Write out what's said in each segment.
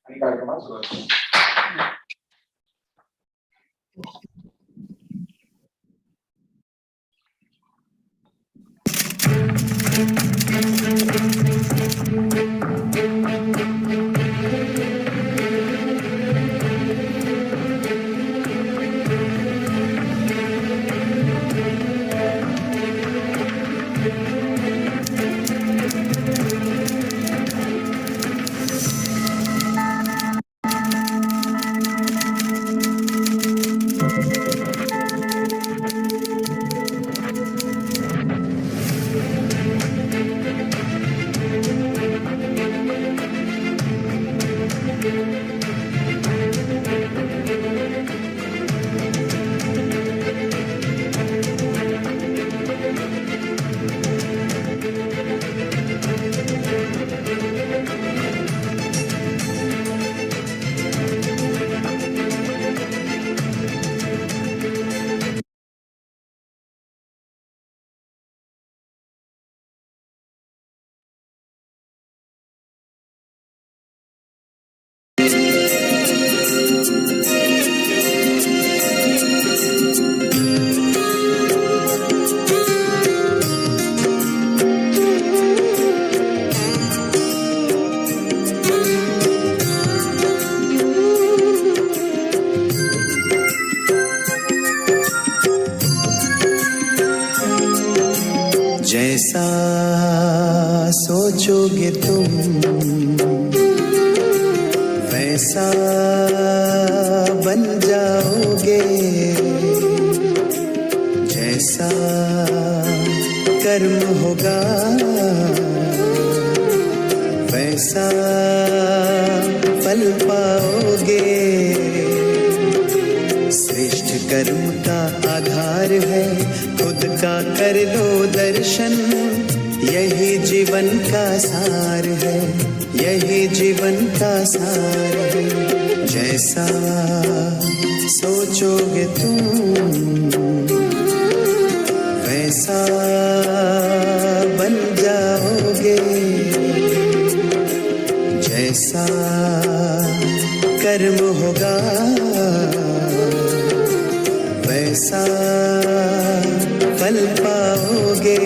आणि कार्यक्रमाला सुरुवात करू. जैसा सोचोगे तुम वैसा बन जाओगे, जैसा कर्म होगा वैसा फल पाओगे। श्रेष्ठ कर्म का आधार है खुद का कर लो दर्शन, यही जीवन का सार है, यही जीवन का सार है। जैसा सोचोगे तुम वैसा बन जाओगे, जैसा कर्म होगा वैसा फल पाओगे।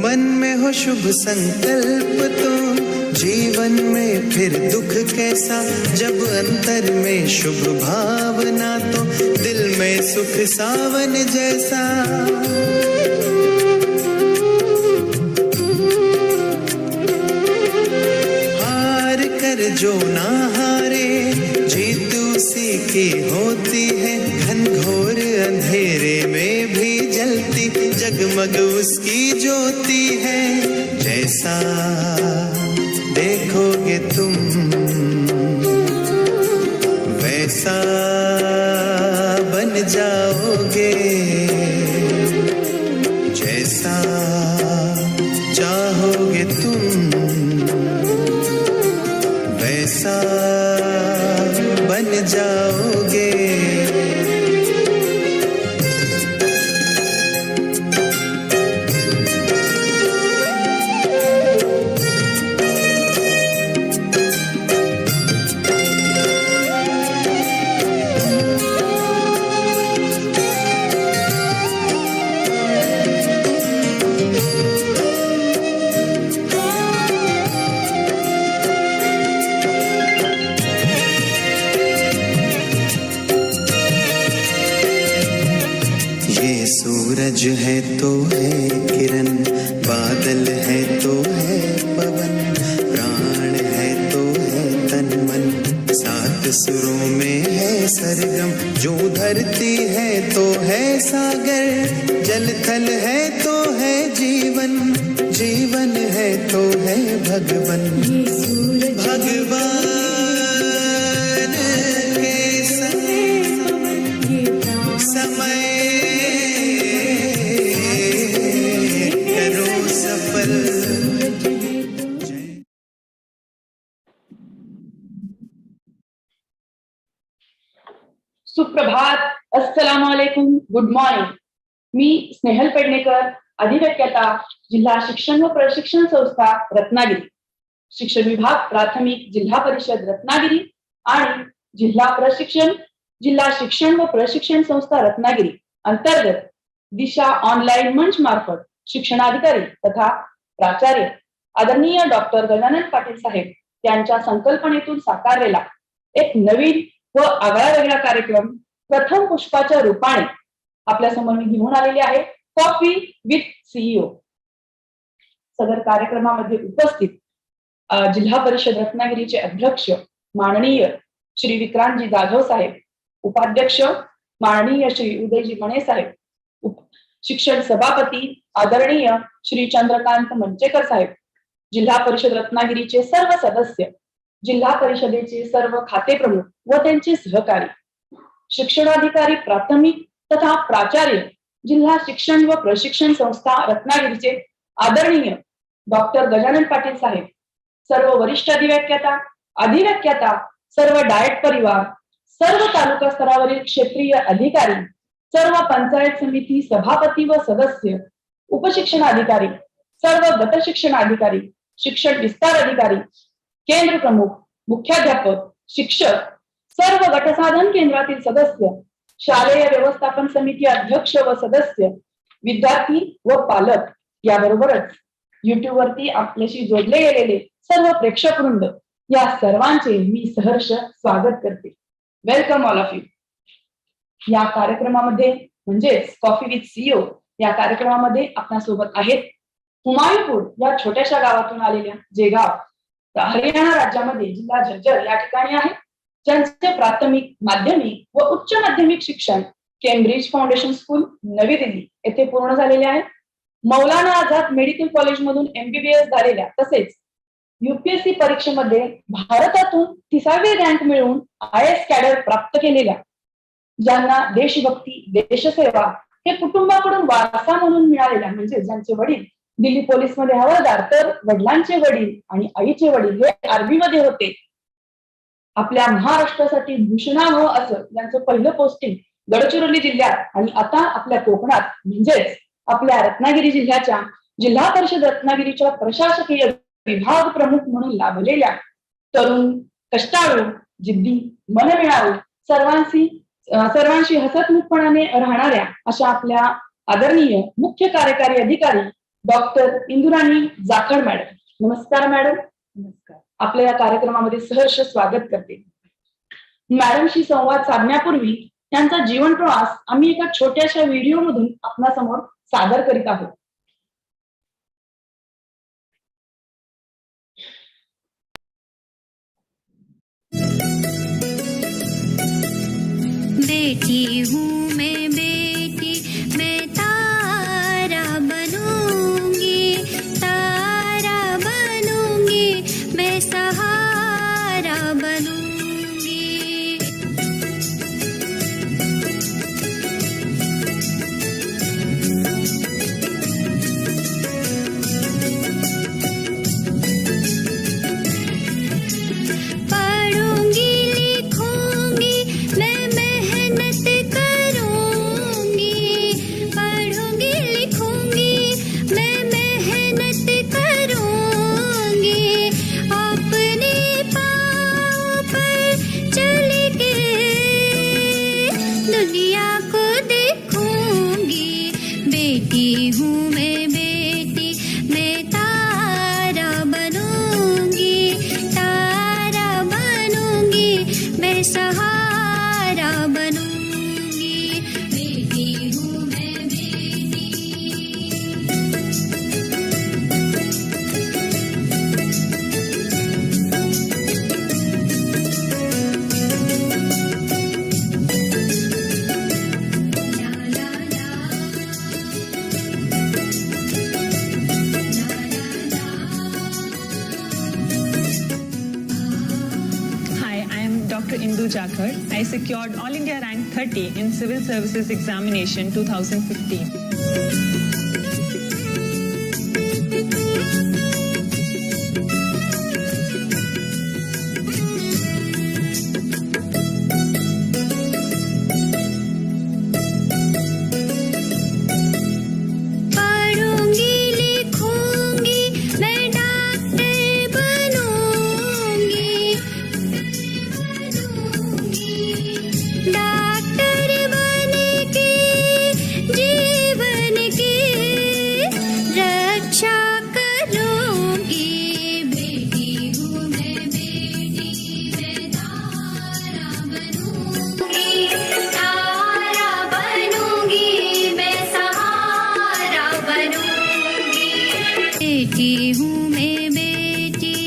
मन में हो शुभ संकल्प तो जीवन में फिर दुख कैसा, जब अंतर में शुभ भावना तो दिल में सुख सावन जैसा। हार कर जो ना हारे जीत उसी की होती है, घनघोर अंधेरे में भी जलती जगमग उसकी ज्योति है। जैसा देखोगे तुम वैसा बन जाओगे, जैसा चाहोगे तुम वैसा बन जाओगे। सूरज है तो है किरण, बादल है तो है पवन, प्राण है तो है तन मन, साथ सुरों में है सरगम, जो धरती है तो है सागर, जल थल है तो है जीवन, जीवन है तो है भगवन। भगवान के समय करो सफल। सुप्रभात, अस्सलाम वालेकुम, गुड मॉर्निंग. मी स्नेहल पेडणेकर, अधिव्याख्याता, जिल्हा शिक्षण व प्रशिक्षण संस्था रत्नागिरी, शिक्षण विभाग प्राथमिक जिल्हा परिषद रत्नागिरी आणि जिल्हा शिक्षण व प्रशिक्षण संस्था रत्नागिरी अंतर्गत दिशा ऑनलाईन मंच मार्फत शिक्षणाधिकारी तथा प्राचार्य आदरणीय डॉक्टर गजानन पाटील साहेब यांच्या संकल्पनेतून साकारलेला एक नवीन व आगळा वेगळा कार्यक्रम प्रथम पुष्पाच्या रूपाने आपल्या समोर मी घेऊन आलेली आहे, कॉफी विथ सीईओ. सदर कार्यक्रमामध्ये उपस्थित जिल्हा परिषद रत्नागिरीचे अध्यक्ष माननीय श्री विक्रांतजी जाधव साहेब, उपाध्यक्ष माननीय श्री उदयजी मणे साहेब, शिक्षण सभापती आदरणीय श्री चंद्रकांत मंचेकर साहेब, जिल्हा परिषद रत्नागिरीचे सर्व सदस्य, जिल्हा परिषदेचे सर्व खाते प्रमुख व त्यांचे सहकारी, शिक्षणाधिकारी प्राथमिक तथा प्राचार्य, जिल्हा शिक्षण व प्रशिक्षण संस्था रत्नागिरीचे आदरणीय डॉक्टर गजानन पाटील साहेब, सर्व वरिष्ठ अधिव्याख्याता, सर्व डायट परिवार, सर्व तालुका स्तरावरील क्षेत्रीय अधिकारी, सर्व पंचायत समिती सभापती व सदस्य, उपशिक्षणाधिकारी, सर्व गट शिक्षणाधिकारी, शिक्षण विस्तार अधिकारी, केंद्र प्रमुख, मुख्याध्यापक, शिक्षक, सर्व गटसाधन केंद्रातील सदस्य, शालेय व्यवस्थापन समिती अध्यक्ष व सदस्य, विद्यार्थी व पालक, याबरोबरच युट्यूब वरती आपल्याशी जोडले गेलेले सर्व प्रेक्षक वृंद, या सर्वांचे मी सहर्ष स्वागत करते. Welcome all of you. या कार्यक्रमामध्ये म्हणजेच कॉफी विथ सीईओ या कार्यक्रमामध्ये आपल्यासोबत आहेत हुमायूनपूर या छोट्याशा गावातून आलेल्या, जे गाव हरियाणा राज्यामध्ये जिल्हा झज्जर या ठिकाणी आहे, ज्यांचे प्राथमिक, माध्यमिक व उच्च माध्यमिक शिक्षण केम्ब्रिज फाउंडेशन स्कूल नवी दिल्ली येथे पूर्ण झालेले आहे. मौलाना आझाद मेडिकल कॉलेज मधून MBBS झालेल्या, तसेच UPSC परीक्षेमध्ये भारतातून 30वी रँक मिळवून IAS कॅडर प्राप्त केलेल्या, ज्यांना देशभक्ती, देशसेवा हे कुटुंबाकडून वारसा म्हणून मिळालेल्या, म्हणजे ज्यांचे वडील दिल्ली पोलीस मध्ये हवालदार, तर वडिलांचे वडील आणि आईचे वडील हे आर्मी मध्ये होते. आपल्या महाराष्ट्रासाठी भूषणावह असं ज्यांचं पहिलं पोस्टिंग गडचिरोली जिल्ह्यात आणि आता आपल्या कोकणात, म्हणजेच आपल्या रत्नागिरी जिल्ह्याच्या जिल्हा परिषद रत्नागिरीच्या प्रशासकीय विभाग प्रमुख म्हणून लाभलेल्या तरुण, कष्टाळू, जिद्दी, मनमिळावू, सर्वांशी हसतमुखपणाने राहणाऱ्या अशा आपल्या आदरणीय मुख्य कार्यकारी अधिकारी डॉक्टर इंदुराणी जाखड मॅडम. नमस्कार मॅडम. नमस्कार. आपल्या या कार्यक्रमामध्ये सहर्ष स्वागत करते. मॅडमशी संवाद साधण्यापूर्वी त्यांचा जीवन प्रवास आम्ही एका छोट्याशा व्हिडिओ मधून आपणासमोर सादर करीत आहोत. बेटी हूँ मैं, बेटी मैं तारा बनूंगी, तारा बनूंगी, मैं सहारा बनूंगी. पढ़ूंगी, लिखूंगी, मैं मेहनत करूंगी, पढ़ूंगी, लिखूंगी, मैं मेहनत करूंगी, अपने पाँव पर चल के दुनिया को देखूंगी. बेटी हूँ मैं, बेटी मैं तारा बनूंगी, तारा बनूंगी, मैं सहारा बनूंगी. बेटी हूँ मैं, बेटी. Indu Jakhar. I secured All India Rank 30 in Civil Services Examination 2015. पढ़ूंगी लिखूंगी मैं डॉक्टर बनूंगी डॉक्टर बन के जीवन की रक्षा करूंगी बेटी हूँ मैं बेटी मैं तारा बनूंगी मैं सहारा बनूंगी बेटी हूँ मैं बेटी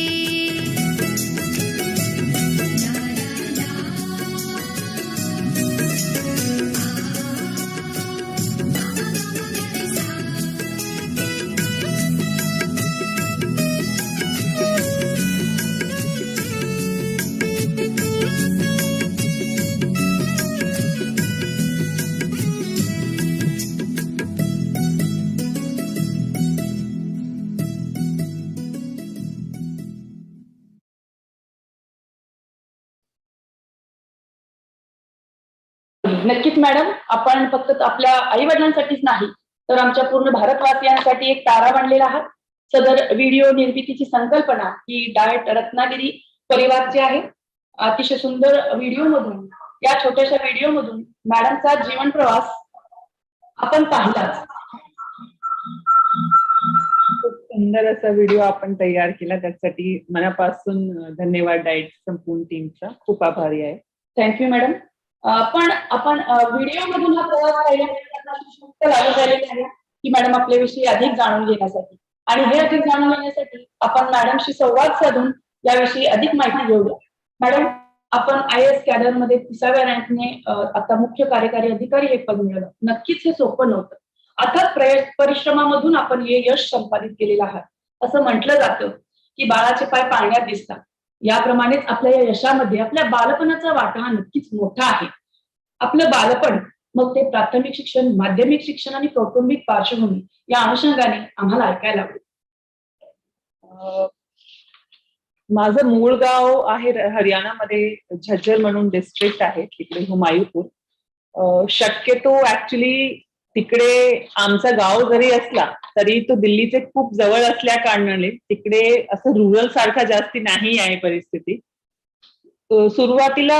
नक्कीच मॅडम, आपण फक्त आपल्या आई वडिलांसाठीच नाही तर आमच्या पूर्ण भारतवासियांसाठी एक तारा बनलेला आहात. सदर व्हिडिओ निर्मितीची संकल्पना ही डायट रत्नागिरी परिवारची आहे. अतिशय सुंदर व्हिडिओ मधून या छोट्याशा व्हिडिओ मधून मॅडमचा जीवन प्रवास आपण पाहिलाच. खूप सुंदर असा व्हिडिओ आपण तयार केला, त्यासाठी मनापासून धन्यवाद डाएट संपूर्ण टीमचा. खूप आभारी आहे. Thank you madam. पण आपण व्हिडिओ मधून हा प्रवास पाहिल्यानंतर लागू झालेली आहे की मॅडम आपल्याविषयी अधिक जाणून घेण्यासाठी आणि हे अधिक जाणून घेण्यासाठी आपण मॅडमशी संवाद साधून याविषयी अधिक माहिती घेऊया. मॅडम, आपण IAS कॅडर मध्ये 30व्या रँकने आता मुख्य कार्यकारी अधिकारी हे पद मिळवलं. नक्कीच हे सोपं नव्हतं. अथक परिश्रमामधून आपण हे यश संपादित केलेलं आहात. असं म्हटलं जातं की बाळाचे पाय पाळण्यात दिसतात. याप्रमाणेच आपल्या या यशामध्ये आपल्या बालपणाचा वाटा हा नक्कीच मोठा आहे. आपलं बालपण, मग ते प्राथमिक शिक्षण, माध्यमिक शिक्षण आणि कौटुंबिक पार्श्वभूमी या अनुषंगाने आम्हाला ऐकायला आवडेल. माझं मूळ गाव आहे हरियाणामध्ये, झज्जर म्हणून डिस्ट्रिक्ट आहे, तिकडे हुमायूंपूर. शक्यतो ऍक्च्युली तिकडे आमचा गाव जरी असला तरी तो दिल्लीचे खूप जवळ असल्या कारणाने तिकडे असं रुरल सारखा जास्ती नाही आहे परिस्थिती. सुरुवातीला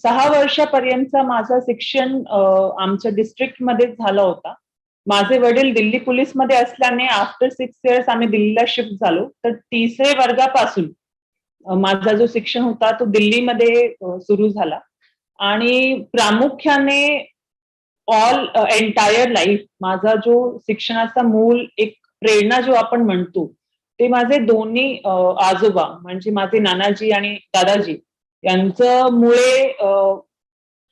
6 वर्षापर्यंत माझं शिक्षण आमच्या डिस्ट्रिक्टमध्ये झालं होता. माझे वडील दिल्ली पोलीसमध्ये असल्याने आफ्टर 6 इयर्स आम्ही दिल्लीला शिफ्ट झालो. तर 3रे वर्गापासून माझा जो शिक्षण होता तो दिल्लीमध्ये सुरू झाला आणि प्रामुख्याने ऑल एंटायर लाईफ माझा जो शिक्षणाचा मूल एक प्रेरणा जो आपण म्हणतो ते माझे दोन्ही आजोबा म्हणजे माझे नानाजी आणि दादाजी यांचं मुळे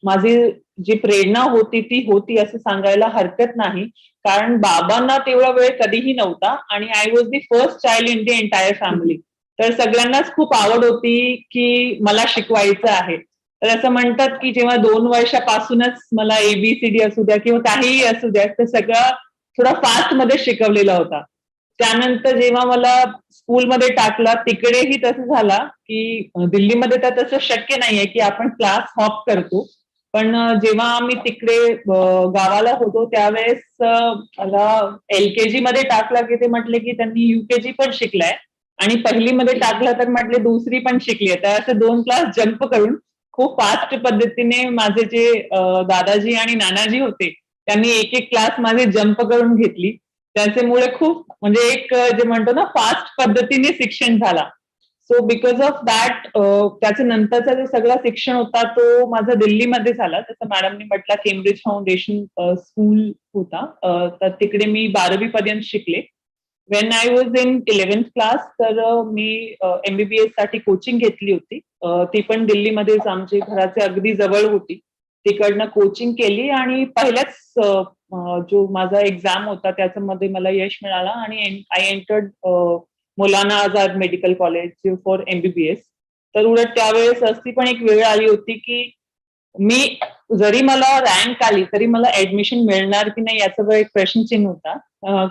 माझी जी प्रेरणा होती ती होती असं सांगायला हरकत नाही. कारण बाबांना तेवढा वेळ कधीही नव्हता आणि I was the first child in the entire family. तर सगळ्यांनाच खूप आवड होती की मला शिकवायचं आहे. तर असं म्हणतात की जेव्हा 2 वर्षापासूनच मला ABCD असू द्या किंवा काहीही असू द्या तर सगळं थोडा फास्ट मध्ये शिकवलेला होता. त्यानंतर जेव्हा मला स्कूलमध्ये टाकला तिकडेही तसं झाला की दिल्लीमध्ये तर तसं शक्य नाहीये की आपण क्लास हॉप करतो. पण जेव्हा आम्ही तिकडे गावाला होतो त्यावेळेस मला LKG मध्ये टाकला की ते म्हटले की त्यांनी UKG पण शिकलाय आणि पहिलीमध्ये टाकलं तर म्हटले दुसरी पण शिकली. तर असे 2 क्लास जम्प करून खूप फास्ट पद्धतीने माझे जे दादाजी आणि नानाजी होते त्यांनी एक क्लास माझे जम्प करून घेतली. त्याच्यामुळे खूप म्हणजे एक जे म्हणतो ना फास्ट पद्धतीने शिक्षण झाला. सो बिकॉज ऑफ दॅट त्याच्या नंतरचा जे सगळं शिक्षण होता तो माझा दिल्लीमध्ये झाला. जसं मॅडमनी म्हटलं केम्ब्रिज फाउंडेशन स्कूल होता, तर तिकडे मी 12वी पर्यंत शिकले. When I was in 11th class तर मी MBBS साठी कोचिंग घेतली होती. ती पण दिल्लीमध्येच आमच्या घराच्या अगदी जवळ होती. तिकडनं कोचिंग केली आणि पहिल्याच जो माझा एक्झाम होता त्याच्यामध्ये मला यश मिळाला आणि I entered Maulana Azad medical college for MBBS. तर उलट त्यावेळेस अशी पण एक वेळ आली होती की मी जरी मला रँक आली तरी मला ऍडमिशन मिळणार की नाही याचा एक प्रश्नचिन्ह होता.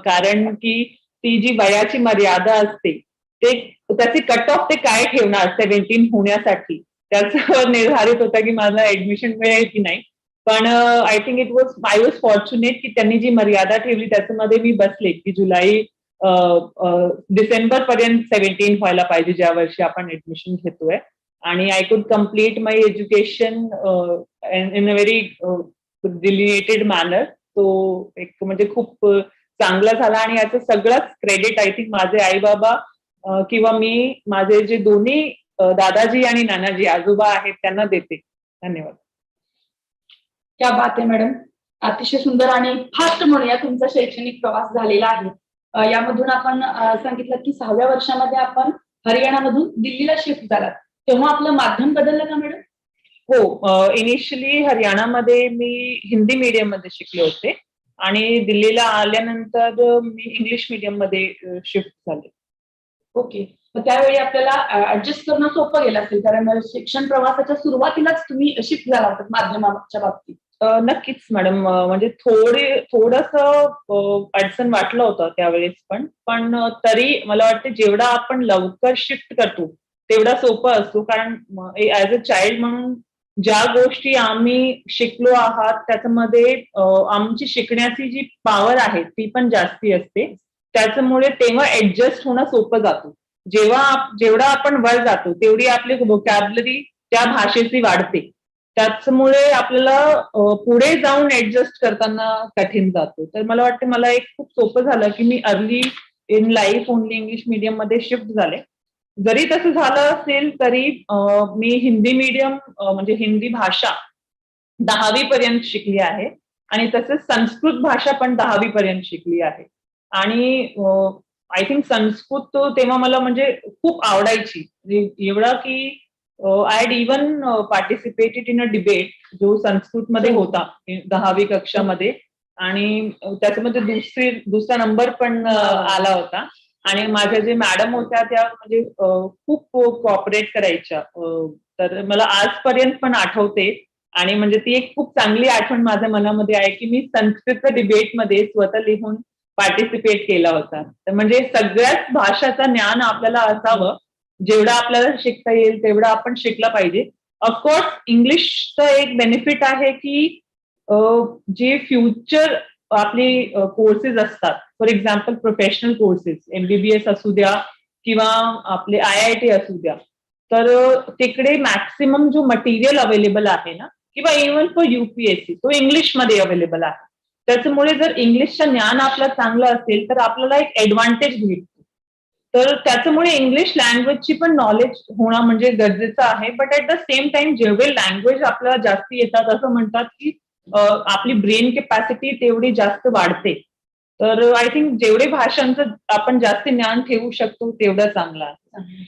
कारण की ती जी वयाची मर्यादा असते ते त्याचे कट ऑफ ते काय ठेवणार 17 होण्यासाठी त्याचं निर्धारित होतं की मला ऍडमिशन मिळेल की नाही. पण I think I was fortunate की त्यांनी जी मर्यादा ठेवली त्याच्यामध्ये मी बसले की डिसेंबर पर्यंत 17 व्हायला पाहिजे ज्या वर्षी आपण ऍडमिशन घेतोय. आणि I could complete my education in a very delineated manner. तो एक म्हणजे खूप चांगला झाला आणि याचं सगळंच क्रेडिट आय थिंक माझे आई बाबा किंवा मी माझे जे दोन्ही दादाजी आणि नानाजी आजोबा आहेत त्यांना देते. धन्यवाद. क्या बात आहे मॅडम. अतिशय सुंदर आणि फास्ट म्हणूया तुमचा शैक्षणिक प्रवास झालेला आहे. यामधून आपण सांगितलं की 6व्या वर्षामध्ये आपण हरियाणामधून दिल्लीला शिफ्ट झालात. तेव्हा आपलं माध्यम बदललं का मॅडम? हो, इनिशियली हरियाणामध्ये मी हिंदी मीडियम मध्ये शिकले होते आणि दिल्लीला आल्यानंतर मी इंग्लिश मीडियम मध्ये शिफ्ट झाले. ओके. मग त्यावेळी आपल्याला ऍडजस्ट करणं सोपं गेलं असेल कारण शिक्षण प्रवासाच्या सुरुवातीलाच तुम्ही शिफ्ट झाला होता माध्यमाच्या बाबतीत. नक्कीच मॅडम. म्हणजे थोडस अडचण वाटलं होतं त्यावेळेस पण तरी मला वाटतं जेवढा आपण लवकर शिफ्ट करतो तेवढा सोपं असतो. कारण ऍज अ चाइल्ड म्हणून ज्या गोष्टी आम्ही शिकलो आहात त्याच्यामध्ये आमची शिकण्याची जी पॉवर आहे ती पण जास्ती असते. त्याच्यामुळे तेव्हा ऍडजस्ट होणं सोपं जातो. जेवढा आपण वर जातो तेवढी आपली व्होकॅब्युलरी त्या भाषेची वाढते. त्याच्यामुळे आपल्याला पुढे जाऊन ऍडजस्ट करताना कठीण जातो. तर मला वाटतं मला एक खूप सोपं झालं की मी early in life only English medium मध्ये शिफ्ट झाले. जरी तसं झालं असेल तरी मी हिंदी मीडियम म्हणजे हिंदी भाषा 10वी पर्यंत शिकली आहे आणि तसंच संस्कृत भाषा पण 10वी पर्यंत शिकली आहे. आणि आय थिंक संस्कृत तेव्हा मला म्हणजे खूप आवडायची. एवढा की I had even participated in a debate जो संस्कृतमध्ये होता 10वी कक्षामध्ये आणि त्याच्यामध्ये दुसरा नंबर पण आला होता. आणि माझ्या जे मॅडम होत्या त्या म्हणजे खूप कोऑपरेट करायच्या. तर मला आजपर्यंत पण आठवते आणि म्हणजे ती एक खूप चांगली आठवण माझ्या मनामध्ये आहे की मी संस्कृत डिबेटमध्ये स्वतः लिहून पार्टिसिपेट केला होता. तर म्हणजे सगळ्याच भाषाचं ज्ञान आपल्याला असावं. जेवढा आपल्याला शिकता येईल तेवढा आपण शिकला पाहिजे. ऑफकोर्स इंग्लिशचं एक बेनिफिट आहे की जे फ्युचर आपली कोर्सेस असतात for example professional courses MBBS असू द्या किंवा आपले IIT असू द्या तर तिकडे मॅक्सिमम जो मटेरियल अवेलेबल आहे ना किंवा इव्हन फॉर UPSC तो इंग्लिशमध्ये अवेलेबल आहे. त्याच्यामुळे जर इंग्लिशचं ज्ञान आपलं चांगलं असेल तर आपल्याला एक ऍडव्हान्टेज भेटतो. तर त्याच्यामुळे इंग्लिश लँग्वेजची पण नॉलेज होणं म्हणजे गरजेचं आहे. But at the same time जेवढे लँग्वेज आपल्याला जास्ती येतात असं म्हणतात की आपली ब्रेन कॅपॅसिटी तेवढी जास्त वाढते. तर आय थिंक जेवढे भाषांचं आपण जास्त ज्ञान ठेवू शकतो तेवढं चांगलं आहे.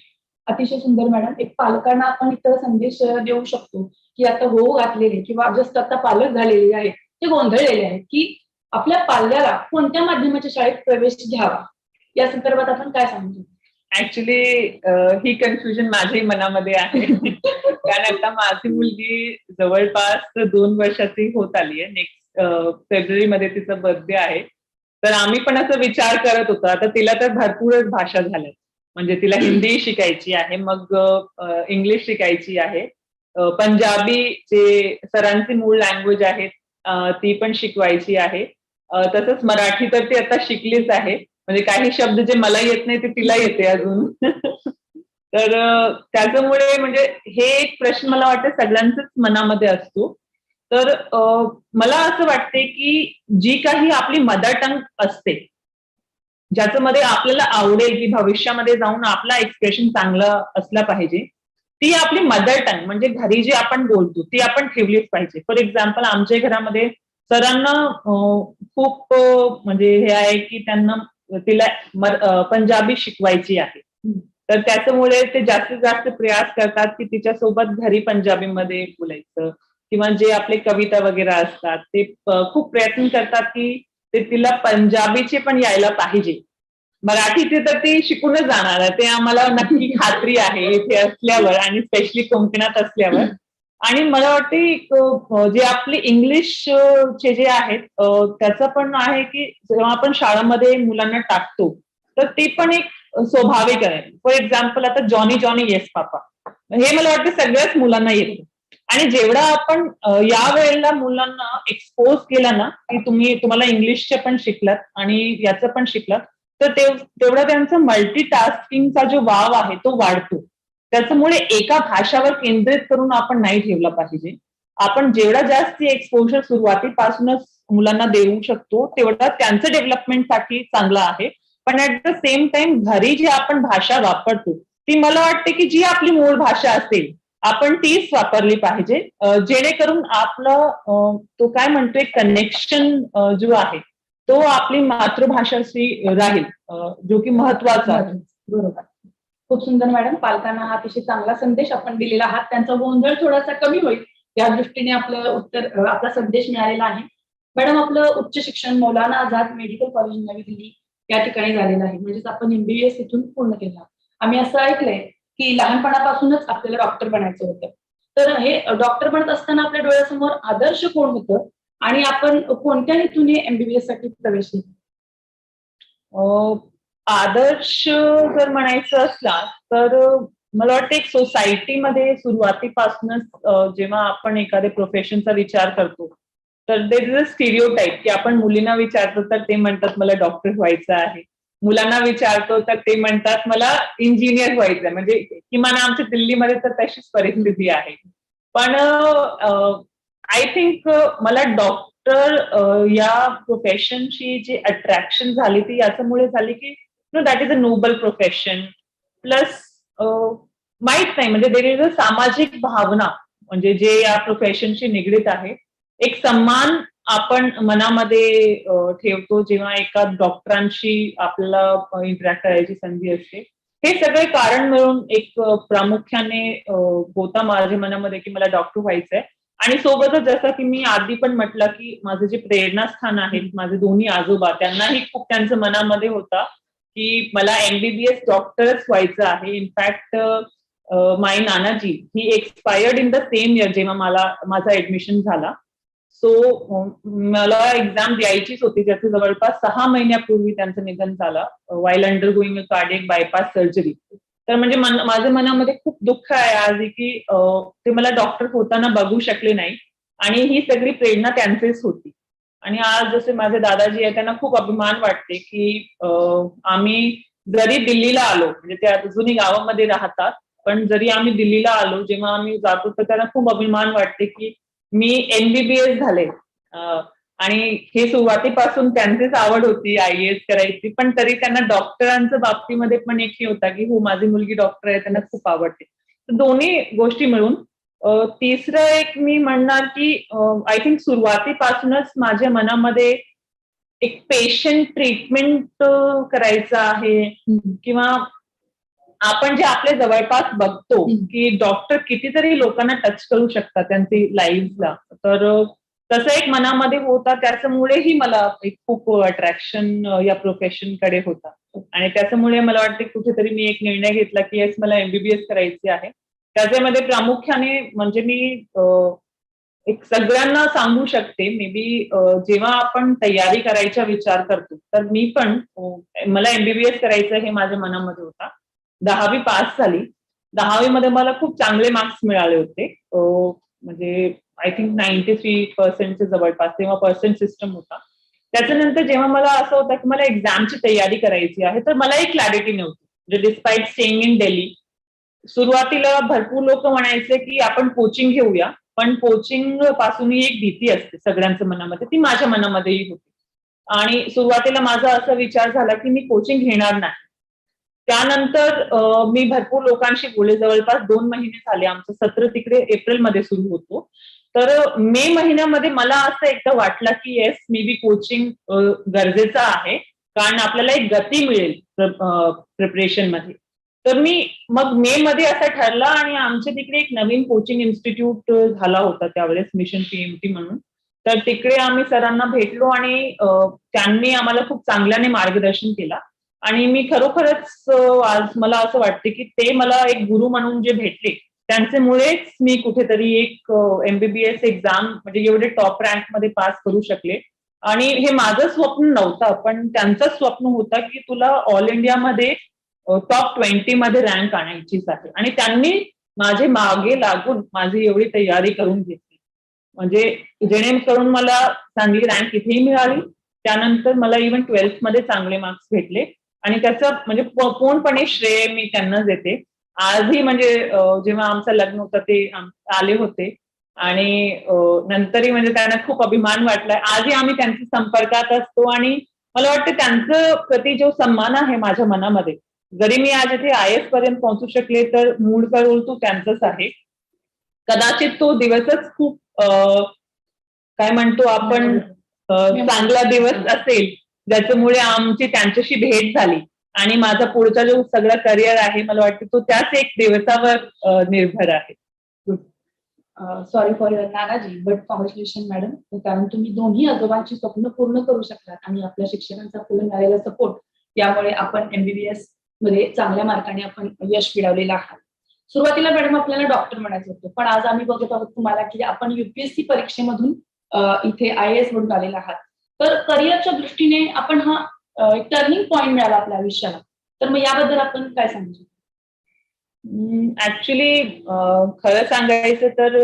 अतिशय सुंदर मॅडम. एक पालकांना आपण इतर संदेश देऊ शकतो की आता हो घातलेले किंवा जस्ट आता पालक झालेले आहेत ते गोंधळलेले आहेत की आपल्या पाल्याला कोणत्या माध्यमाच्या शाळेत प्रवेश घ्यावा या संदर्भात आपण काय सांगतो? ऍक्च्युली ही कन्फ्युजन माझ्याही मनामध्ये आहे. कारण आता माझी मुलगी जवळपास 2 वर्षाची होत आली आहे. नेक्स्ट फेब्रुवारीमध्ये तिचा बर्थडे आहे. तर आम्ही पण असं विचार करत होतो. आता तिला तर भरपूरच भाषा झाल्यात. म्हणजे तिला हिंदी शिकायची आहे, मग इंग्लिश शिकायची आहे, पंजाबी जे सरांची मूळ लँग्वेज आहे ती पण शिकवायची आहे. तसंच मराठी तर ती आता शिकलीच आहे. म्हणजे काही शब्द जे मला येत नाही ते तिला येते अजून. तर त्याच्यामुळे म्हणजे हे एक प्रश्न मला वाटतं सगळ्यांच्याच मनामध्ये असतो. तर मला असं वाटते की जी काही आपली मदर टंग असते ज्याच्यामध्ये आपल्याला आवडेल की भविष्यामध्ये जाऊन आपला एक्सप्रेशन चांगला असला पाहिजे ती आपली मदर टंग म्हणजे घरी जी आपण बोलतो ती आपण ठेवलीच पाहिजे. फॉर एक्झाम्पल आमच्या घरामध्ये सरांना खूप म्हणजे हे आहे की त्यांना तिला पंजाबी शिकवायची आहे. तर त्याच्यामुळे ते जास्तीत जास्त प्रयास करतात की तिच्यासोबत घरी पंजाबीमध्ये बोलायचं किंवा जे आपले कविता वगैरे असतात ते खूप प्रयत्न करतात की ते तिला पंजाबीचे पण यायला पाहिजे. मराठीचे तर ते शिकूनच जाणार आहे, ते आम्हाला नक्की खात्री आहे इथे असल्यावर आणि स्पेशली कोकणात असल्यावर. आणि मला वाटते जे आपले इंग्लिश चे जे आहेत त्याचं पण आहे की जेव्हा आपण शाळेमध्ये मुलांना टाकतो तर ते पण एक स्वाभाविक आहे. फॉर एक्झाम्पल आता जॉनी जॉनी येस पापा, हे मला वाटतं सगळ्याच मुलांना येतं. आणि जेवढा आपण या वेळेला मुलांना एक्सपोज केला ना की तुम्हाला इंग्लिशचे पण शिकलात आणि याचं पण शिकलात, तर तेवढा त्यांचा मल्टीटास्किंगचा जो वाव आहे तो वाढतो. त्याच्यामुळे एका भाषावर केंद्रित करून आपण नाही ठेवला पाहिजे. आपण जेवढा जास्त एक्सपोजर सुरुवातीपासूनच मुलांना देऊ शकतो तेवढा त्यांचं डेव्हलपमेंटसाठी चांगला आहे. पण ऍट द सेम टाइम घरी जी आपण भाषा वापरतो ती मला वाटते की जी आपली मूळ भाषा असेल आपण तीच वापरली पाहिजे, जेणेकरून आपलं तो काय म्हणतोय कनेक्शन जो आहे तो आपली मातृभाषाशी राहील, जो की महत्वाचा आहे. बरोबर. खूप सुंदर मॅडम. पालकांना हा अतिशय चांगला संदेश आपण दिलेला आहात. त्यांचा गोंधळ थोडासा कमी होईल या दृष्टीने आपलं उत्तर आपला संदेश मिळालेला आहे. मॅडम, आपलं उच्च शिक्षण मौलाना आझाद मेडिकल कॉलेज नवी दिल्ली या ठिकाणी झालेलं आहे. म्हणजेच आपण MBBS इथून पूर्ण केलं. आम्ही असं ऐकलंय की लहानपणापासूनच आपल्याला डॉक्टर बनायचं होतं. तर हे डॉक्टर बनत असताना आपल्या डोळ्यासमोर आदर्श कोण होतं आणि आपण कोणत्या हेतूने MBBS साठी प्रवेश घेतला? आदर्श जर म्हणायचं असला तर मला वाटतं एक सोसायटीमध्ये सुरुवातीपासूनच जेव्हा आपण एखाद्या प्रोफेशनचा विचार करतो तर देर इज अ स्टिरिओटाईप की आपण मुलींना विचारतो तर ते म्हणतात मला डॉक्टर व्हायचं आहे, मुलांना विचारतो तर ते म्हणतात मला इंजिनियर व्हायचं आहे. म्हणजे किमान आमच्या दिल्लीमध्ये तर तशीच परिस्थिती आहे. पण आय थिंक मला डॉक्टर या प्रोफेशनची जी अट्रॅक्शन झाली ती याच्यामुळे झाली की that is a noble profession. Plus माहित नाही म्हणजे देर इज अ सामाजिक भावना म्हणजे जे या प्रोफेशनशी निगडीत आहे. एक सन्मान आपण मनामध्ये ठेवतो जेव्हा एका डॉक्टरांशी आपल्याला इंटरॅक्ट करायची संधी असते. हे सगळे कारण मिळून एक प्रामुख्याने होता माझ्या मनामध्ये की मला डॉक्टर व्हायचंय. आणि सोबतच जसं की मी आधी पण म्हटलं की माझं जे प्रेरणास्थान आहे माझे दोन्ही आजोबा त्यांनाही खूप त्यांचं मनामध्ये होता की मला MBBS डॉक्टरच व्हायचं आहे. In fact my Nanaji he expired in the same year जेव्हा माझा ऍडमिशन झाला. सो मला एक्झाम द्यायचीच होती ज्याचं जवळपास 6 महिन्यापूर्वी त्यांचं निधन झालं while under going a cardiac bypass surgery. तर म्हणजे माझ्या मनामध्ये खूप दुःख आहे आज की ते मला डॉक्टर होताना बघू शकले नाही आणि ही सगळी प्रेरणा त्यांचीच होती. आणि आज जसे माझे दादाजी आहे त्यांना खूप अभिमान वाटते की आम्ही जरी दिल्लीला आलो म्हणजे ते अजूनही गावामध्ये राहतात पण जरी आम्ही दिल्लीला आलो जेव्हा आम्ही जातो तर त्यांना खूप अभिमान वाटते की मी MBBS झाले. आणि हे सुरुवातीपासून त्यांचीच आवड होती IAS करायची पण तरी त्यांना डॉक्टरांच्या बाबतीमध्ये पण एक हे होता की हो माझी मुलगी डॉक्टर आहे त्यांना खूप आवडते. तर दोन्ही गोष्टी मिळून तिसरं एक मी म्हणणार की आय थिंक सुरुवातीपासूनच माझ्या मनामध्ये एक पेशंट ट्रीटमेंट करायचं आहे किंवा आपण जे आपल्या जवळपास बघतो की डॉक्टर कितीतरी लोकांना टच करू शकतात त्यांची लाईफला. तर तसं एक मनामध्ये होता त्याच्यामुळेही मला एक खूप अट्रॅक्शन या प्रोफेशनकडे होता. आणि त्याच्यामुळे मला वाटते कुठेतरी मी एक निर्णय घेतला की येस मला MBBS करायची आहे. त्याच्यामध्ये प्रामुख्याने म्हणजे मी एक सगळ्यांना सांगू शकते मे बी जेव्हा आपण तयारी करायचा विचार करतो तर मी पण मला MBBS करायचं हे माझ्या मनामध्ये होता. 10वी पास झाली. 10वी मध्ये मला खूप चांगले मार्क्स मिळाले होते. म्हणजे आय थिंक 93% जवळपास तेव्हा पर्सेंट सिस्टम होता. त्याच्यानंतर जेव्हा मला असं होतं की मला एक्झामची तयारी करायची आहे तर मला एक क्लॅरिटी नव्हती. म्हणजे डिस्पाइट स्टेइंग इन दिल्ली सुरुवातीला भरपूर लोक म्हणायचे की आपण कोचिंग घेऊया पण कोचिंग पासूनही एक भीती असते सगळ्यांच्या मनामध्ये, ती माझ्या मनामध्येही होती. आणि सुरुवातीला माझा असा विचार झाला की मी कोचिंग घेणार नाही. त्यानंतर मी भरपूर लोकांशी बोलले. जवळपास 2 महिने झाले. आमचं सत्र तिकडे एप्रिलमध्ये सुरू होतो. तर मे महिन्यामध्ये मला असं एकदा वाटलं की येस मे बी कोचिंग गरजेचं आहे कारण आपल्याला एक गती मिळेल प्रिपरेशनमध्ये. तर मी मग मे मध्ये असं ठरलं आणि आमच्या तिकडे एक नवीन कोचिंग इन्स्टिट्यूट झाला होता त्यावेळेस मिशन PMT म्हणून. तर तिकडे आम्ही सरांना भेटलो आणि त्यांनी आम्हाला खूप चांगल्याने मार्गदर्शन केला. आणि मी खरोखरच आज मला असं वाटते की ते मला एक गुरु म्हणून जे भेटले त्यांच्यामुळेच मी कुठेतरी एक MBBS एक्झाम म्हणजे एवढे टॉप रँक मध्ये पास करू शकले. आणि हे माझं स्वप्न नव्हतं, पण त्यांचं स्वप्न होतं की तुला ऑल इंडियामध्ये टॉप 20 मध्ये रँक आणायचीच आहे. आणि त्यांनी माझे मागे लागून माझी एवढी तयारी करून घेतली, म्हणजे जेणेकरून मला चांगली रँक इथेही मिळाली. त्यानंतर मला इव्हन 12th मध्ये चांगले मार्क्स भेटले आणि त्याचं म्हणजे पूर्णपणे श्रेय मी त्यांनाच देते. आजही म्हणजे जेव्हा आमचं लग्न होतं ते आले होते आणि नंतरही म्हणजे त्यांना खूप अभिमान वाटलाय. आजही आम्ही त्यांच्या संपर्कात असतो आणि मला वाटतं त्यांचं प्रति जो सन्मान आहे माझ्या मनामध्ये, जरी मी आज इथे IAS पर्यंत पोहोचू शकले तर मूळ करून तो त्यांचंच आहे. कदाचित तो दिवसच खूप काय म्हणतो आपण चांगला दिवस असेल ज्याच्यामुळे आमची त्यांच्याशी भेट झाली आणि माझा पुढचा जो सगळा करिअर आहे मला वाटतं तो त्याच एक दिवसावर निर्भर आहे. सॉरी फॉर युअर नाराजी, बट कॉंग्रॅच्युलेशन मॅडम, कारण तुम्ही दोन्ही आजोबांची स्वप्न पूर्ण करू शकलात आणि आपल्या शिक्षकांचा पुढे मिळालेला सपोर्ट यामुळे आपण MBBS मध्ये चांगल्या मार्काने आपण यश मिळवलेलं आहात. सुरुवातीला मॅडम आपल्याला डॉक्टर म्हणायचं होतं, पण आज आम्ही बघत आहोत तुम्हाला की आपण UPSC परीक्षेमधून इथे IAS म्हणून आलेला आहात. तर करिअरच्या दृष्टीने आपण हा एक टर्निंग पॉइंट मिळाला आपल्या आयुष्याला, तर मग याबद्दल आपण काय सांगू शकतो? ऍक्च्युली खरं सांगायचं तर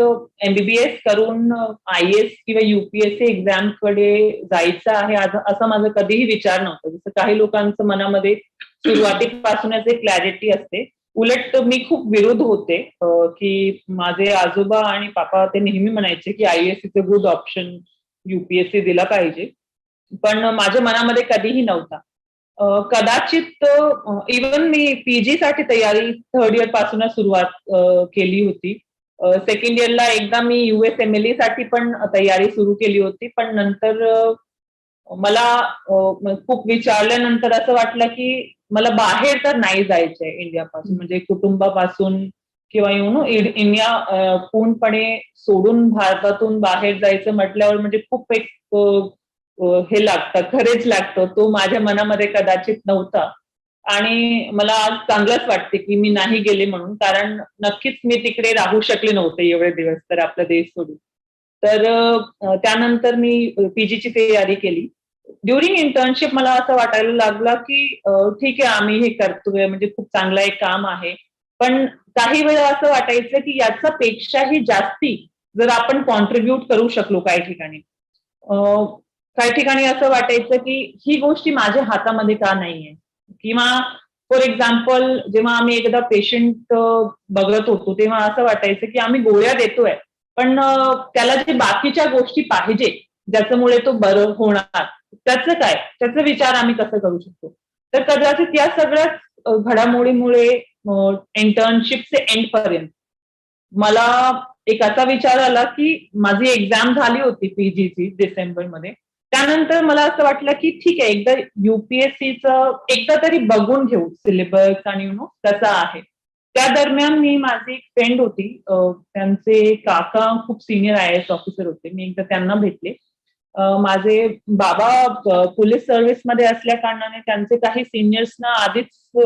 MBBS करून IAS किंवा UPSC एक्झाम कडे जायचं आहे असं माझं कधीही विचार नव्हता. जसं काही लोकांचं मनामध्ये सुरुवातीपासूनच एक क्लॅरिटी असते. उलट मी खूप विरोध होते की माझे आजोबा आणि पापा ते नेहमी म्हणायचे की IAS is a good option, UPSC दिला पाहिजे, पण माझ्या मनामध्ये कधीही नव्हता. कदाचित इवन मी PG साठी तयारी 3rd इयर पासूनच सुरुवात केली होती. सेकंड इयरला एकदा मी USMLE साठी पण तयारी सुरू केली होती, पण नंतर मला खूप विचारल्यानंतर असं वाटलं की मला बाहेर तर नाही जायचंय इंडियापासून, म्हणजे कुटुंबापासून किंवा इंडिया पूर्णपणे सोडून भारतातून बाहेर जायचं म्हटल्यावर म्हणजे खूप एक हे लागतं, खरेच लागतं. तो माझ्या मनामध्ये कदाचित नव्हता आणि मला आज चांगलंच वाटते की मी नाही गेले म्हणून, कारण नक्कीच मी तिकडे राहू शकले नव्हते एवढे दिवस तर आपला देश सोडून. तर त्यानंतर मी PGची तयारी केली. ड्युरिंग इंटर्नशिप मला असं वाटायला लागलं की ठीक आहे आम्ही हे करतोय म्हणजे खूप चांगलं एक काम आहे, पण काही वेळा असं वाटायचं की याच्यापेक्षाही जास्ती जर आपण कॉन्ट्रीब्युट करू शकलो काही ठिकाणी. काही ठिकाणी असं वाटायचं की ही गोष्टी माझ्या हातामध्ये का नाहीये, किंवा फॉर एक्झाम्पल जेव्हा आम्ही एकदा पेशंट बघत होतो तेव्हा असं वाटायचं की आम्ही गोळ्या देतोय, पण त्याला जे बाकीच्या गोष्टी पाहिजे ज्याच्यामुळे तो बरं होणार त्याचं काय, त्याचा विचार आम्ही कसं करू शकतो. तर कदाचित या सगळ्याच घडामोडीमुळे इंटर्नशिपचे एंड पर्यंत मला एक असा विचार आला की माझी एक्झाम झाली होती PGची डिसेंबरमध्ये. त्यानंतर मला असं वाटलं की ठीक आहे एकदा UPSCचं एकदा तरी बघून घेऊ सिलेबस आणि कसा आहे. त्या दरम्यान मी माझी एक फ्रेंड होती, त्यांचे काका खूप सिनियर IAS ऑफिसर होते. मी एकदा त्यांना भेटले. माझे बाबा पोलीस सर्व्हिसमध्ये असल्या कारणाने त्यांचे काही सिनियर्सना आधीच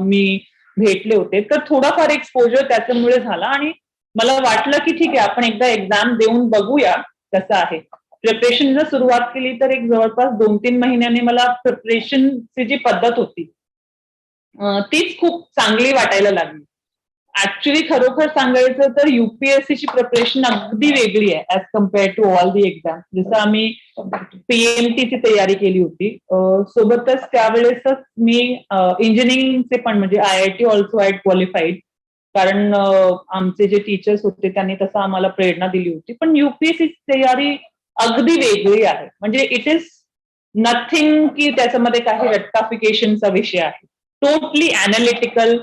मी भेटले होते, तर थोडाफार एक्सपोजर त्याच्यामुळे झाला आणि मला वाटलं की ठीक आहे आपण एकदा एक्झाम देऊन बघूया कसं आहे. प्रिपरेशन जर सुरुवात केली तर एक जवळपास 2-3 महिन्यांनी मला प्रिपरेशनची जी पद्धत होती तीच खूप चांगली वाटायला लागली. ऍक्च्युली खरोखर सांगायचं तर UPSCची प्रिपरेशन अगदी वेगळी आहे as compared to all the exam. जसं आम्ही PMTची तयारी केली होती, सोबतच त्यावेळेसच मी इंजिनिअरिंगचे पण म्हणजे IIT ऑल्सो आय क्वालिफाईड, कारण आमचे जे टीचर्स होते त्यांनी तसं आम्हाला प्रेरणा दिली होती. पण UPSCची तयारी अगदी वेगळी आहे, म्हणजे इट इज नथिंग की त्याच्यामध्ये काही रट्टाफिकेशनचा विषय आहे. टोटली अनालिटिकल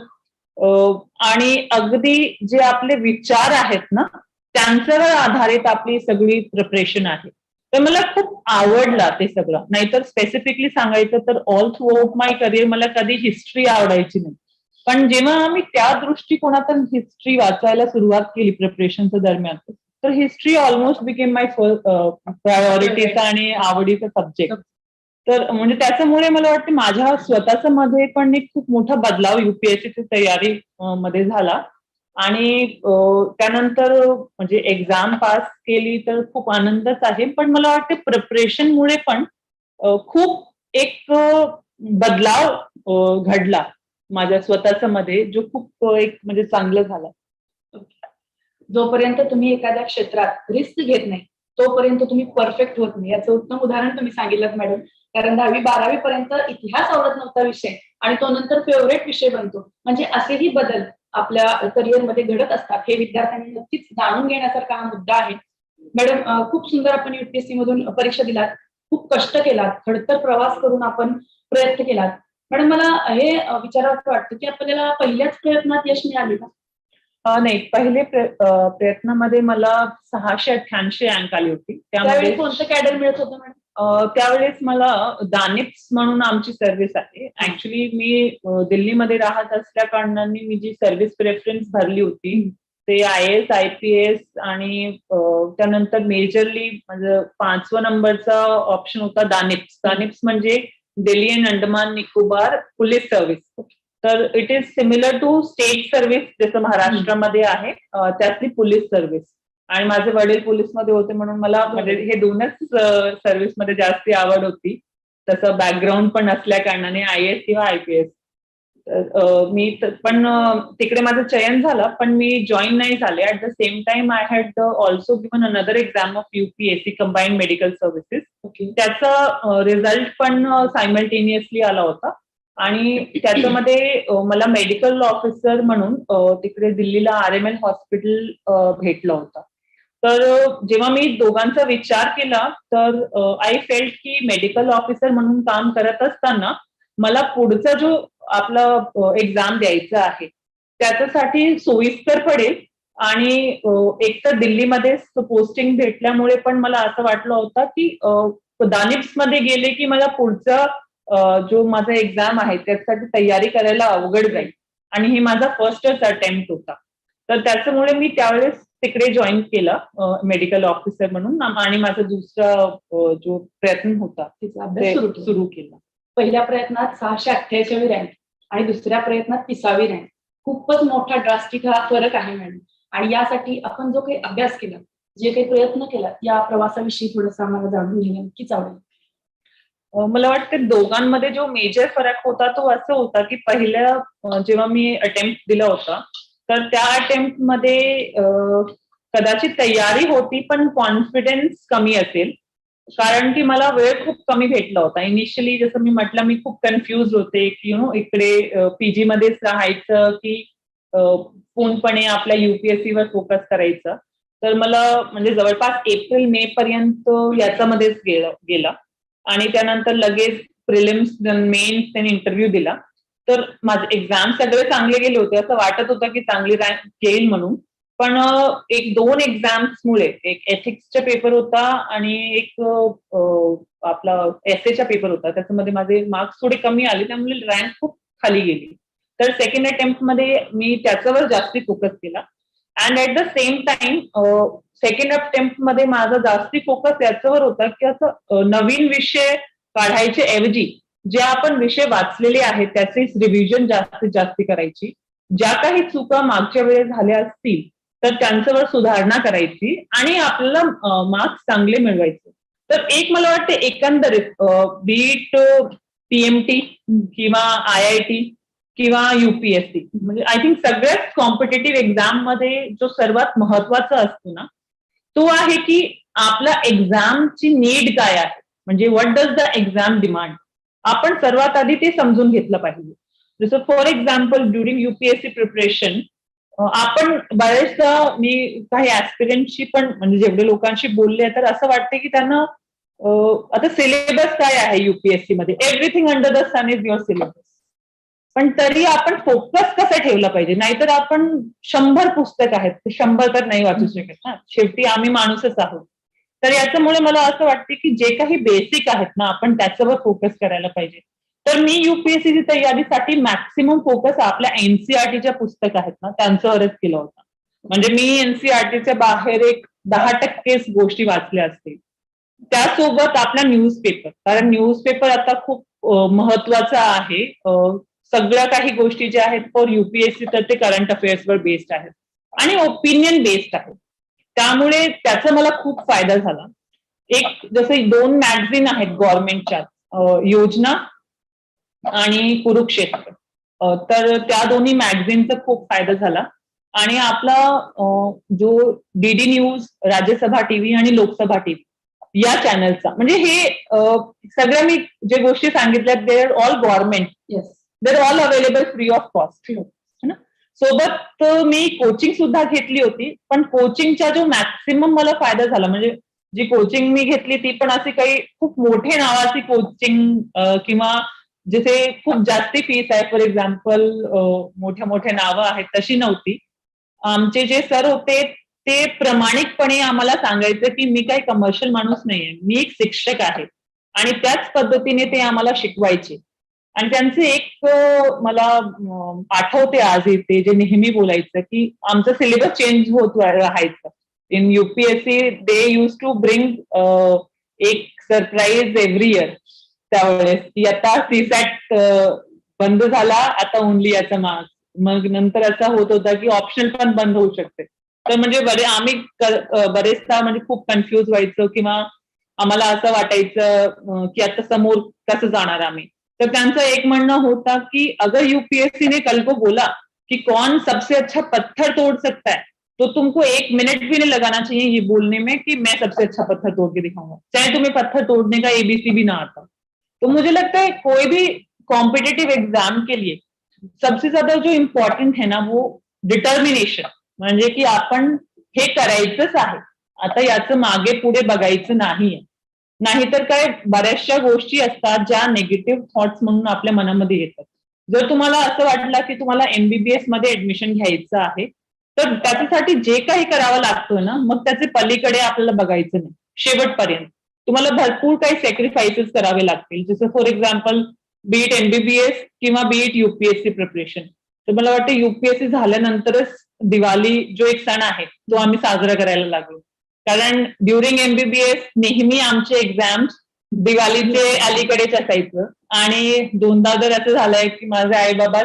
आणि अगदी जे आपले विचार आहेत ना त्यांच्यावर आधारित आपली सगळी प्रिपरेशन आहे. तर मला खूप आवडला ते सगळं. नाहीतर स्पेसिफिकली सांगायचं तर ऑल थ्रू आउट माय करिअर मला कधी हिस्ट्री आवडायची नाही, पण जेव्हा आम्ही त्या दृष्टिकोनातून हिस्ट्री वाचायला सुरुवात केली प्रिपरेशनच्या दरम्यान, तर हिस्ट्री ऑलमोस्ट बिकेम माय प्रायोरिटीचा आणि आवडीचा सब्जेक्ट. तर म्हणजे त्याच्यामुळे मला वाटतं माझ्या स्वतःच्या मध्ये पण एक खूप मोठा बदलाव युपीएससीची तयारी मध्ये झाला. आणि त्यानंतर म्हणजे एक्झाम पास केली तर खूप आनंदच आहे. पण मला वाटतं प्रिपरेशनमुळे पण खूप एक बदलाव घडला माझ्या स्वतःच्या मध्ये, जो खूप एक म्हणजे चांगलं झाला. जोपर्यंत तुम्ही एखाद्या क्षेत्रात रिस्क घेत नाही तोपर्यंत तुम्ही परफेक्ट होत नाही. याचं उत्तम उदाहरण तुम्ही सांगितलं मॅडम. कारण 10वी-12वी पर्यंत इतिहास आवडत नव्हता विषय आणि तो नंतर फेवरेट विषय बनतो. म्हणजे असेही बदल आपल्या करिअरमध्ये घडत असतात. हे विद्यार्थ्यांनी नक्कीच जाणून घेण्यासारखा हा मुद्दा आहे. मॅडम, खूप सुंदर आपण युपीएससी मधून परीक्षा दिलात, खूप कष्ट केलात, खडतर प्रवास करून आपण प्रयत्न केलात. मॅडम, मला हे विचारावं वाटतं की आपल्याला पहिल्याच प्रयत्नात यश मिळाले का? नाही, पहिले प्रयत्नामध्ये मला 688 रँक आली होती. त्यावेळी कोणतं कॅडर मिळत होतं मॅडम? त्यावेळेस मला दानिप्स म्हणून आमची सर्व्हिस आहे. ऍक्च्युली मी दिल्लीमध्ये राहत असल्या कारणाने मी जी सर्व्हिस प्रेफरन्स भरली होती ते IAS, IPS आणि त्यानंतर मेजरली म्हणजे 5व्या नंबरचा ऑप्शन होता दानिप्स. दानिप्स म्हणजे Delhi and Andaman Nicobar police service. तर it is similar to state service जसं महाराष्ट्रामध्ये आहे, त्यातली पोलीस सर्व्हिस. आणि माझे वडील पोलीसमध्ये होते म्हणून मला म्हणजे हे दोनच सर्व्हिसमध्ये जास्ती आवड होती. तसं बॅकग्राऊंड पण असल्या कारणाने IAS किंवा IPS. पण तिकडे माझं चयन झालं, पण मी जॉईन नाही झाले. At the same time I had also given another exam of UPSC combined medical services. त्याचा रिझल्ट पण सायमल्टेनियसली आला होता. आणि त्याच्यामध्ये मला मेडिकल ऑफिसर म्हणून तिकडे दिल्लीला RML हॉस्पिटल भेटलं होतं. तर जेव्हा मी दोघांचा विचार केला तर आय फेल्ट की मेडिकल ऑफिसर म्हणून काम करत असताना मला पुढचा जो आपला एक्झाम द्यायचा आहे त्याच्यासाठी सोयीस्कर पडेल. आणि एक तर दिल्लीमध्ये पोस्टिंग भेटल्यामुळे पण मला असं वाटलं होतं की दानिप्स मध्ये गेले की मला पुढचा जो माझा एक्झाम आहे त्यासाठी तयारी करायला अवघड जाईल. आणि हे माझा फर्स्टच अटेम्प्ट होता. तर त्याच्यामुळे मी त्यावेळेस तिकडे जॉईन केलं मेडिकल ऑफिसर म्हणून. आणि माझा दुसरा जो प्रयत्न होता तिचा अभ्यास सुरू केला. पहिल्या प्रयत्नात 688वी रँक आणि दुसऱ्या प्रयत्नात 30वी रँक. खूपच मोठा ड्रास्टिक हा फरक आहे मॅडम. आणि यासाठी आपण जो काही अभ्यास केला, जे काही प्रयत्न केला, या प्रवासाविषयी थोडंसं आम्हाला जाणून घेणं नक्कीच आवडेल. मला वाटतं दोघांमध्ये जो मेजर फरक होता तो असं होता की पहिल्या जेव्हा मी अटेम्प्ट दिला होता तर त्या अटेम्प्ट मध्ये कदाचित तयारी होती पण कॉन्फिडन्स कमी असेल. कारण की मला वेळ खूप कमी भेटला होता. इनिशियली जसं मी म्हटलं मी खूप कन्फ्युज होते की इकडे PG मध्येच राहायचं की पूर्णपणे आपल्या UPSC वर फोकस करायचं. तर मला म्हणजे जवळपास एप्रिल-मे पर्यंत याच्यामध्येच गेला. आणि त्यानंतर लगेच प्रिलिम्स, मेन्स आणि इंटरव्ह्यू दिला. तर माझे एक्झाम सगळे चांगले गेले होते. असं वाटत होतं की चांगली रँक येईल म्हणून. पण एक 2 एक्झाम्समुळे, एक एथिक्सचा पेपर होता आणि एक आपला एसेचा पेपर होता, त्याच्यामध्ये माझे मार्क्स थोडे कमी आले त्यामुळे रँक खूप खाली गेली. तर सेकंड अटेम्प्ट मध्ये मी त्याच्यावर जास्ती फोकस केला. And at the same time second attempt मध्ये माझा जास्ती फोकस याच्यावर होता की असं नवीन विषय काढायचे ऐवजी जे आपण विषय वाचलेले आहेत त्याचे रिव्हिजन जास्तीत जास्त करायची. ज्या काही चुका मागच्या वेळेस झाल्या असतील तर त्यांच्यावर सुधारणा करायची आणि आपल्याला मार्क्स चांगले मिळवायचे. तर एक मला वाटतं एकंदरीत बीट PMT किंवा IIT किंवा UPSC म्हणजे आय थिंक सगळ्याच कॉम्पिटेटिव्ह एक्झाम मध्ये जो सर्वात महत्वाचा असतो ना तो आहे की आपला एक्झामची नीड काय आहे, म्हणजे what does the exam demand. आपण सर्वात आधी ते समजून घेतलं पाहिजे. जसं for example during UPSC preparation आपण बरेचदा मी काही ऍस्पिरंटशी पण म्हणजे जेवढे लोकांशी बोलले तर असं वाटतं की त्यांना आता सिलेबस काय आहे UPSC मध्ये, everything under the sun is your syllabus. पण तरी आपण फोकस कसं ठेवला पाहिजे. नाहीतर आपण 100 पुस्तक आहेत ते 100 तर नाही वाचू शकत ना. शेवटी आम्ही माणूसच आहोत. तर याच्यामुळे मला असं वाटतं की जे काही बेसिक आहेत ना आपण त्याच्यावर फोकस करायला पाहिजे. तर मी UPSCची तयारीसाठी मॅक्सिमम फोकस आपल्या NCERTच्या पुस्तक आहेत ना त्यांच्यावरच केला होता. म्हणजे मी NCERTच्या बाहेर एक 10% गोष्टी वाचल्या असतील. त्यासोबत आपला न्यूजपेपर, कारण न्यूजपेपर आता खूप महत्वाचा आहे. सगळ्या काही गोष्टी ज्या आहेत फॉर युपीएससी तर ते करंट अफेअर्सवर बेस्ड आहेत आणि ओपिनियन बेस्ड आहेत. त्यामुळे त्याचा मला खूप फायदा झाला. एक जसे 2 मॅगझिन आहेत गव्हर्नमेंटच्या, योजना आणि कुरुक्षेत्र, तर त्या दोन्ही मॅगझिनचा खूप फायदा झाला. आणि आपला जो डीडी न्यूज, राज्यसभा टीव्ही आणि लोकसभा टीव्ही या चॅनलचा, म्हणजे हे सगळ्या मी जे गोष्टी सांगितल्या they are all government, yes. They are all available free of cost. सोबत मी कोचिंग सुद्धा घेतली होती, पण कोचिंगचा जो मॅक्सिमम मला फायदा झाला, म्हणजे जी कोचिंग मी घेतली ती पण अशी काही खूप मोठे नावाची कोचिंग किंवा जिथे खूप जास्ती फीस आहे, फॉर एक्झाम्पल मोठ्या मोठ्या नावं आहेत तशी नव्हती. आमचे जे सर होते ते प्रामाणिकपणे आम्हाला सांगायचं की मी काही कमर्शियल माणूस नाहीये, मी एक शिक्षक आहे, आणि त्याच पद्धतीने ते आम्हाला शिकवायचे. आणि त्यांचे एक मला आठवते आजही, ते जे नेहमी बोलायचं की आमचं सिलेबस चेंज होत राहायचं. In UPSC they used to bring एक सरप्राईज एव्हरी इयर त्यावेळेस, की आता सीसॅट बंद झाला, आता ओनली याचा मार्क्स. मग नंतर असा होत होता की ऑप्शनल पण बंद होऊ शकते. तर म्हणजे आम्ही बरेचदा म्हणजे खूप कन्फ्युज व्हायचो, किंवा आम्हाला असं वाटायचं की आता समोर कसं जाणार आम्ही. तर त्यांचं एक म्हणणं होता की अगर यूपीएससी ने कल को बोला कि कौन सबसे अच्छा पत्थर तोड़ सकता है, तो तुमको 1 मिनट भी नहीं लगाना चाहिए ये बोलने में कि मैं सबसे अच्छा पत्थर तोड़ के दिखाऊंगा, चाहे तुम्हें पत्थर तोड़ने का एबीसी भी ना आता. तो मुझे लगता है कोई भी कॉम्पिटिटिव एग्जाम के लिए सबसे ज्यादा जो इम्पॉर्टंट है ना वो डिटर्मिनेशन, म्हणजे की आपण हे करायचंच आहे, आता याचं मागे पुढे बघायचं नाहीये. नाहीतर काय बऱ्याचशा गोष्टी असतात ज्या निगेटिव्ह थॉट्स म्हणून आपल्या मनामध्ये येतात. जर तुम्हाला असं वाटलं की तुम्हाला एमबीबीएस मध्ये ऍडमिशन घ्यायचं आहे, तर त्याच्यासाठी जे काही करावं लागतं ना, मग त्याचे पलीकडे आपल्याला बघायचं नाही शेवटपर्यंत. तुम्हाला भरपूर काही सॅक्रिफायसेस करावे लागतील, जसं फॉर एक्झाम्पल बीट एमबीबीएस किंवा बीट युपीएससी प्रिपरेशन. तर मला वाटतं युपीएससी झाल्यानंतरच दिवाळी जो एक सण आहे तो आम्ही साजरा करायला लागलो. कारण ड्युरिंग एमबीबीएस नेहमी आमचे एक्झाम्स दिवाळीचे अलीकडेच असायचं, आणि 2दा तर असं झालंय की माझे आई बाबा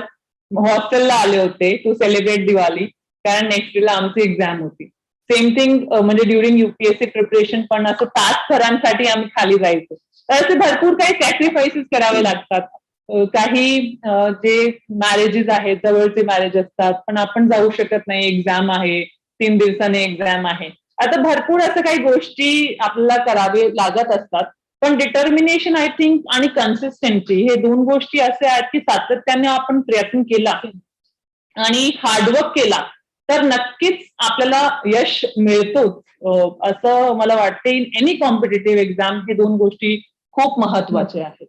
हॉस्टेलला आले होते टू सेलिब्रेट दिवाळी, कारण नेक्स्ट डेला आमची एक्झाम होती. सेम थिंग म्हणजे ड्युरिंग युपीएससी प्रिपरेशन पण असं तासभरांसाठी आम्ही खाली जायचो. तर असे भरपूर काही सॅक्रिफायसेस करावे लागतात. काही जे मॅरेजेस आहेत, जवळचे मॅरेज असतात, पण आपण जाऊ शकत नाही, एक्झाम आहे, 3 दिवसाने एक्झाम आहे. आता भरपूर असं काही गोष्टी आपल्याला करावे लागत असतात. पण डिटर्मिनेशन आय थिंक आणि कन्सिस्टन्सी हे 2 गोष्टी असे आहेत की सातत्याने आपण प्रयत्न केला आणि हार्डवर्क केला तर नक्कीच आपल्याला यश मिळतोच. असं मला वाटते इन एनी कॉम्पिटेटिव्ह एक्झाम हे 2 गोष्टी खूप महत्वाच्या आहेत.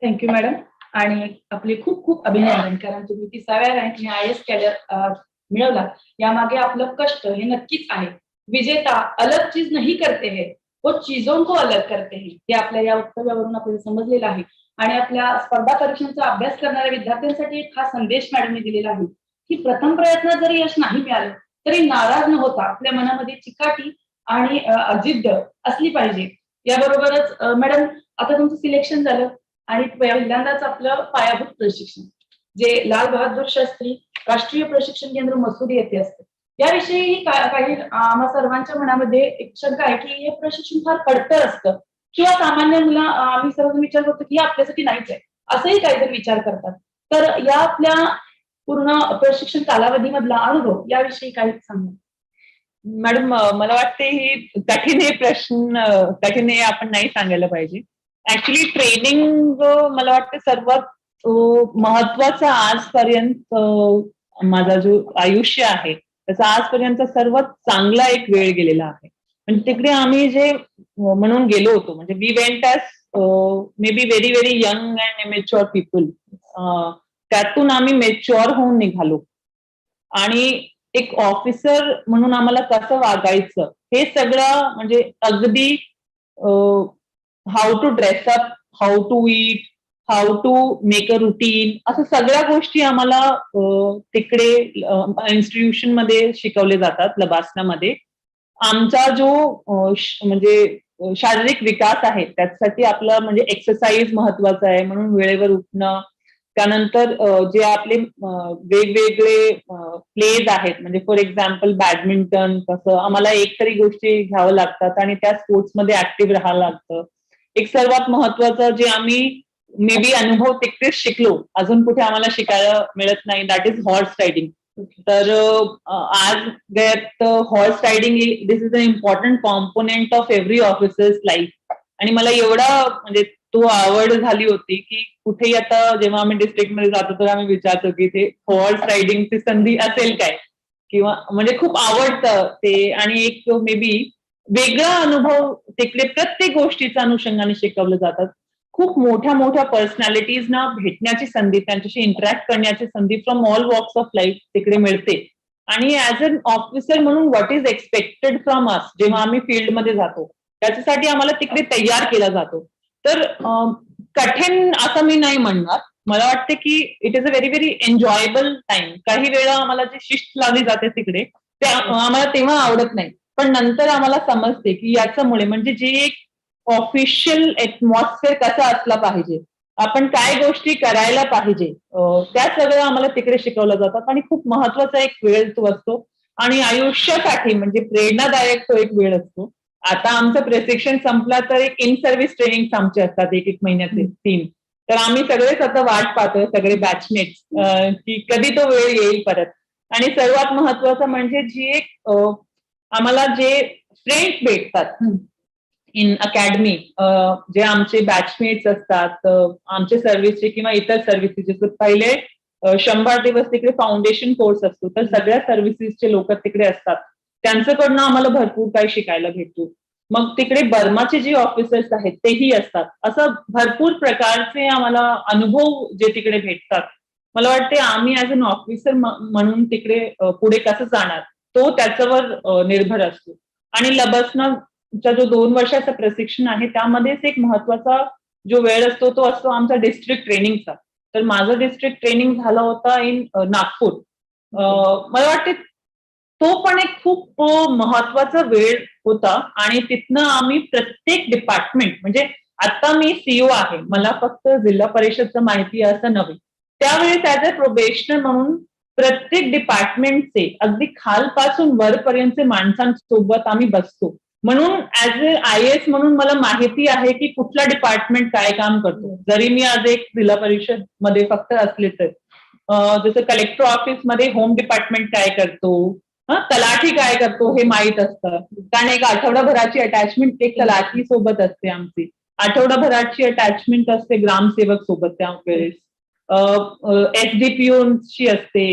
Thank you madam. आणि आपले खूप खूप अभिनंदन, कारण तुम्ही 30व्या रँकने IAS कॅडर मिळवला. यामागे आपलं कष्ट हे नक्कीच आहे. विजेता अलग चीज नहीं करते हैं, वो चीजों को अलग करते हैं, हे आपल्या या वक्तव्यावरून आपल्याला समजलेलं आहे. आणि आपल्या स्पर्धा परीक्षांचा अभ्यास करणाऱ्या विद्यार्थ्यांसाठी एक हा संदेश मॅडमने दिलेला आहे की प्रथम प्रयत्नात जरी यश नाही मिळालं तरी नाराज न होता आपल्या मनामध्ये चिकाटी आणि जिद्द असली पाहिजे. याबरोबरच मॅडम, आता तुमचं सिलेक्शन झालं आणि पहिल्यांदाच आपलं पायाभूत प्रशिक्षण जे लाल बहादूर शास्त्री राष्ट्रीय प्रशिक्षण केंद्र मसुरी येथे असते, याविषयी काही आम्हा सर्वांच्या मनामध्ये एक शंका आहे की हे प्रशिक्षण फार खडतर असतं, किंवा सामान्य मुलं आम्ही सर्वजण विचार करतो की हे आपल्यासाठी नाहीच आहे, असंही काहीतरी विचार करतात. तर या आपल्या पूर्ण प्रशिक्षण कालावधीमधला अनुभव याविषयी काही सांगा. मॅडम, मला वाटते ही कठीण हे आपण नाही सांगायला पाहिजे. ऍक्च्युली ट्रेनिंग मला वाटतं सर्वात महत्वाचा आजपर्यंत माझा जो आयुष्य आहे त्याचा आजपर्यंत सर्वात चांगला एक वेळ गेलेला आहे. म्हणजे तिकडे आम्ही जे म्हणून गेलो होतो, म्हणजे we went as may be very very young and immature people, त्यातून आम्ही मेच्युअर होऊन निघालो. आणि एक ऑफिसर म्हणून आम्हाला कसं वागायचं हे सगळं, म्हणजे अगदी how to dress up, how to eat, how to make a routine, असं सगळ्या गोष्टी आम्हाला तिकडे इन्स्टिट्यूशन मध्ये शिकवले जातात. लबासनामध्ये आमचा जो म्हणजे शारीरिक विकास आहे त्यासाठी आपलं म्हणजे एक्सरसाइज महत्वाचं आहे म्हणून वेळेवर उठणं. त्यानंतर जे आपले वेगवेगळे प्लेज आहेत म्हणजे फॉर एक्झाम्पल बॅडमिंटन कसं आम्हाला एक तरी गोष्टी घ्यावं लागतात आणि त्या स्पोर्ट्समध्ये ऍक्टिव्ह राहावं लागतं. एक सर्वात महत्वाचं जे आम्ही मे बी अनुभव तिकडेच शिकलो अजून कुठे आम्हाला शिकायला मिळत नाही दॅट इज हॉर्स रायडिंग. तर आज गयात horse riding this is a important component of every officers life आणि मला एवढा म्हणजे तो आवड झाली होती की कुठेही आता जेव्हा आम्ही डिस्ट्रिक्टमध्ये जातो तर आम्ही विचारतो की ते हॉर्स रायडिंगची संधी असेल काय किंवा म्हणजे खूप आवडतं ते आणि एक मे बी वेगळा अनुभव तिकडे प्रत्येक गोष्टीचा अनुषंगाने शिकवलं जातात. खूप मोठ्या मोठ्या पर्सनॅलिटीजना भेटण्याची संधी त्यांच्याशी इंटरॅक्ट करण्याची संधी from all walks of life तिकडे मिळते आणि ऍज अन ऑफिसर म्हणून what is expected from us जेव्हा आम्ही फील्डमध्ये जातो त्याच्यासाठी आम्हाला तिकडे तयार केला जातो. तर कठीण असं मी नाही म्हणणार. मला वाटते की it is a very very enjoyable time. काही वेळा आम्हाला जी शिस्त लावली जाते तिकडे ते आम्हाला तेव्हा आवडत नाही पण नंतर आम्हाला समजते की याच्यामुळे म्हणजे जे एक ऑफिशियल एटमॉस्फिअर कसा असला पाहिजे आपण काय गोष्टी करायला पाहिजे त्या सगळं आम्हाला तिकडे शिकवलं जातात आणि खूप महत्वाचा एक वेळ तो असतो आणि आयुष्यासाठी म्हणजे प्रेरणादायक तो एक वेळ असतो. आता आमचं प्रशिक्षण संपला तर एक इन सर्व्हिस ट्रेनिंग आमचे असतात एक महिन्याचे 3. तर आम्ही सगळेच आता वाट पाहतोय सगळे बॅचमेट्स की कधी तो वेळ येईल परत. आणि सर्वात महत्वाचं म्हणजे जी एक आम्हाला जे फ्रेंड्स भेटतात इन अकॅडमी जे आमचे बॅचमेट्स असतात आमचे सर्व्हिसचे किंवा इतर सर्व्हिसेस जसं पहिले 100 दिवस तिकडे फाउंडेशन कोर्स असतो तर सगळ्या सर्व्हिसेसचे लोक तिकडे असतात त्यांच्याकडनं आम्हाला भरपूर काही शिकायला भेटतो. मग तिकडे बर्माचे जे ऑफिसर्स आहेत तेही असतात. असं भरपूर प्रकारचे आम्हाला अनुभव जे तिकडे भेटतात. मला वाटते आम्ही ऍज अन ऑफिसर म्हणून तिकडे पुढे कसं जाणार तो त्याच्यावर निर्भर असतो. आणि लबसनाचा जो 2 वर्षाचा प्रशिक्षण आहे त्यामध्येच एक महत्वाचा जो वेळ असतो तो असतो आमचा डिस्ट्रिक्ट ट्रेनिंगचा. तर माझं डिस्ट्रिक्ट ट्रेनिंग झालं होता इन नागपूर. मला वाटते तो पण एक खूप महत्वाचा वेळ होता आणि तिथनं आम्ही प्रत्येक डिपार्टमेंट म्हणजे आता मी सीईओ आहे मला फक्त जिल्हा परिषदचं माहिती आहे असं नव्हे. त्यावेळेस ऍज अ प्रोबेशनर म्हणून प्रत्येक डिपार्टमेंटचे अगदी खालपासून वरपर्यंतचे माणसांसोबत आम्ही बसतो. म्हणून ऍज अ IAS म्हणून मला माहिती आहे की कुठला डिपार्टमेंट काय काम करतो जरी मी आज एक जिल्हा परिषद मध्ये फक्त असले तर. जसं कलेक्टर ऑफिसमध्ये होम डिपार्टमेंट काय करतो तलाठी काय करतो हे माहीत असतं कारण एक आठवडाभराची अटॅचमेंट एक तलाठी सोबत असते आमची. आठवडाभराची अटॅचमेंट असते ग्रामसेवक सोबत त्यावेळेस. SDPOची असते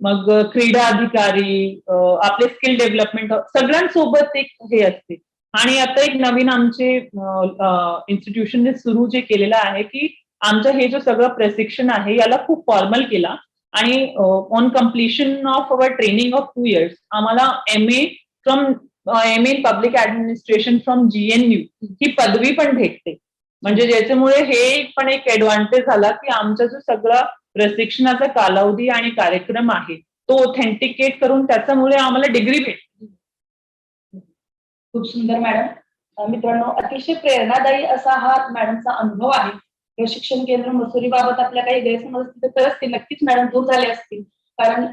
मग क्रीडा अधिकारी आपले स्किल डेव्हलपमेंट सगळ्यांसोबत एक हे असते. आणि आता एक नवीन आमचे इन्स्टिट्यूशनने सुरू जे केलेलं आहे की आमचं हे जो सगळं प्रशिक्षण आहे याला खूप फॉर्मल केला आणि on completion of our training of 2 years आम्हाला MA in public administration from GNU ही पदवी पण भेटते. म्हणजे ज्याच्यामुळे हे पण एक ऍडव्हान्टेज झाला की आमचा जो सगळा प्रशिक्षणाचा कालावधी आणि कार्यक्रम आहे तो ऑथेंटिकेट करून त्याच्यामुळे आम्हाला डिग्री भेटते. खूप सुंदर मॅडम. मित्रांनो अतिशय प्रेरणादायी असा हा मॅडमचा अनुभव आहे. प्रशिक्षण केंद्र मसुरी बाबत आपल्या काही गैरसमज असतील तर खरंच ते नक्कीच मॅडम दूर झाले असतील. कारण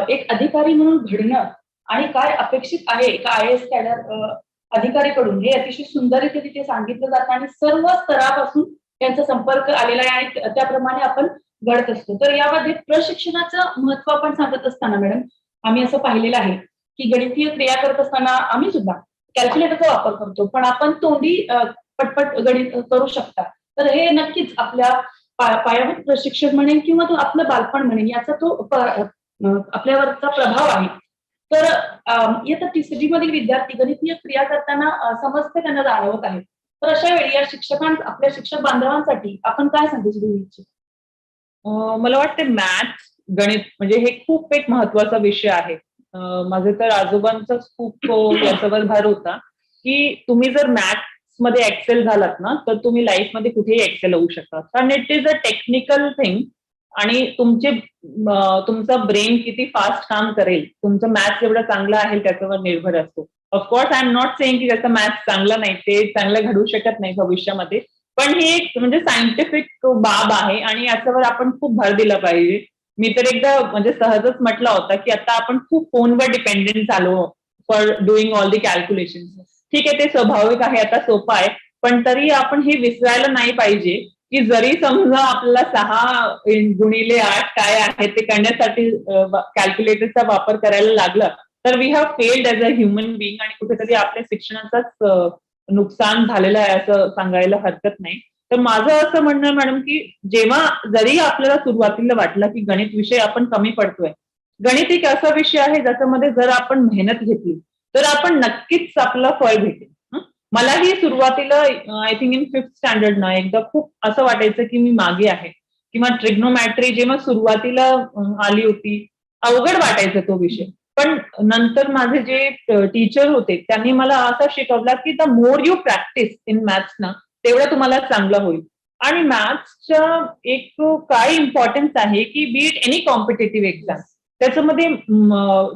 एक अधिकारी म्हणून घडणं आणि काय अपेक्षित आहे एका IAS कॅडर अधिकारीकडून हे अतिशय सुंदररीत्या तिथे सांगितलं जातं आणि सर्व स्तरापासून त्यांचा संपर्क आलेला आहे आणि त्याप्रमाणे आपण घडत असतो. तर यामध्ये प्रशिक्षणाचं महत्व आपण सांगत असताना मॅडम आम्ही असं पाहिलेलं आहे की गणितीय क्रिया करत असताना आम्ही सुद्धा कॅल्क्युलेटरचा वापर करतो पण आपण तोंडी पटपट गणित करू शकता. तर हे नक्कीच आपल्या पायाभूत प्रशिक्षण म्हणेन किंवा तो आपलं बालपण म्हणेन याचा तो आपल्यावरचा प्रभाव आहे. तर इयत्ता 3री मधील विद्यार्थी गणितीय क्रिया करताना समस्या त्यांना जाणवत आहे. तर अशा वेळी या आपल्या शिक्षक बांधवांसाठी आपण काय संदेश देऊ इच्छितो? मला वाटते मॅथ्स गणित म्हणजे हे खूप एक महत्वाचा विषय आहे. माझे तर आजोबांचाच खूप याच्यावर भर होता की तुम्ही जर मॅथ्स मध्ये एक्सेल झालात ना तर तुम्ही लाईफ मध्ये कुठेही एक्सेल होऊ शकता. कारण it is a technical thing आणि तुमचा ब्रेन किती फास्ट काम करेल तुमचं मॅथ्स एवढं चांगलं आहे त्याच्यावर निर्भर असतो. Of course I am not saying की त्याचा मॅथ्स चांगला नाही, ते चांगलं घडू शकत नाही भविष्यामध्ये, पण ही एक म्हणजे सायंटिफिक बाब आहे आणि याच्यावर आपण खूप भर दिला पाहिजे. मी तर एकदा म्हणजे सहजच म्हटलं होतं की आता आपण खूप फोनवर डिपेंडेंट झालो for doing all the calculation. ठीक आहे, ते स्वाभाविक आहे, आता सोपं आहे, पण तरी आपण हे विसरायला नाही पाहिजे की जरी समजा आपल्याला 6 गुणिले 8 काय आहे ते करण्यासाठी कॅल्क्युलेटरचा वापर करायला लागला, तर we have failed as a human being आणि कुठेतरी आपल्या शिक्षणाचाच नुकसान झालेलं आहे असं सांगायला हरकत नाही. तर माझं असं म्हणणं मॅडम की जेव्हा जरी आपल्याला सुरुवातीला वाटलं की गणित विषय आपण कमी पडतोय, गणित एक असा विषय आहे ज्याच्यामध्ये जर आपण मेहनत घेतली तर आपण नक्कीच आपलं फळ भेटेल. मलाही सुरुवातीला I think in 5th standard ना एकदा खूप असं वाटायचं की मी मागे आहे, किंवा ट्रिग्नोमॅट्री जेव्हा सुरुवातीला आली होती, अवघड वाटायचा तो विषय. पण नंतर माझे जे टीचर होते त्यांनी मला असं शिकवलं की the more you practice in maths ना, तेवढं तुम्हाला चांगलं होईल. आणि मॅथ्सच्या एक काय इम्पॉर्टन्स आहे की बी इट एनी कॉम्पिटेटिव्ह एक्झाम, त्याच्यामध्ये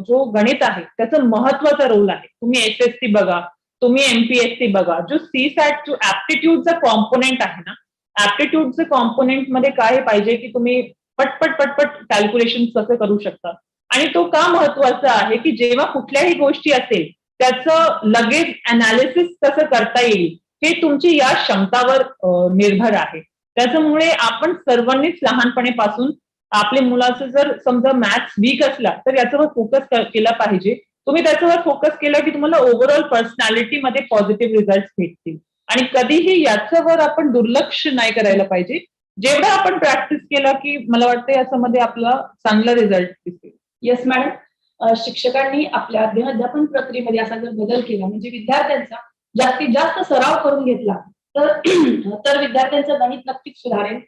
जो गणित आहे त्याचं महत्वाचा रोल आहे. तुम्ही SSC बघा, तुम्ही MPSC बघा, जो CSAT जो ऍप्टिट्यूडचा कॉम्पोनेंट आहे ना, ऍप्टिट्यूडचं कॉम्पोनेंट मध्ये काय पाहिजे की तुम्ही पटपट पटपट कॅल्क्युलेशन कसं करू शकता. आणि तो का महत्वाचा आहे की जेव्हा कुठल्याही गोष्टी असेल त्याचं लगेच अनालिसिस कसं करता येईल हे तुमची या क्षमतावर निर्भर आहे. त्याच्यामुळे आपण सर्वांनीच लहानपणीपासून आपल्या मुलाचं जर समजा मॅथ्स वीक असला तर याच्यावर फोकस केला पाहिजे. तुम्ही त्याच्यावर फोकस केला की तुम्हाला ओव्हरऑल पर्सनॅलिटीमध्ये पॉझिटिव्ह रिझल्ट भेटतील. आणि कधीही याच्यावर आपण दुर्लक्ष नाही करायला पाहिजे. जेवढं आपण प्रॅक्टिस केलं की मला वाटतं याच्यामध्ये आपला चांगला रिझल्ट दिसेल. येस मॅडम, शिक्षकांनी आपल्या अध्यापन प्रक्रियेमध्ये असा जर बदल केला म्हणजे विद्यार्थ्यांचा जास्तीत जास्त सराव करून घेतला तर तर विद्यार्थ्यांचं गणित नक्कीच सुधारेल.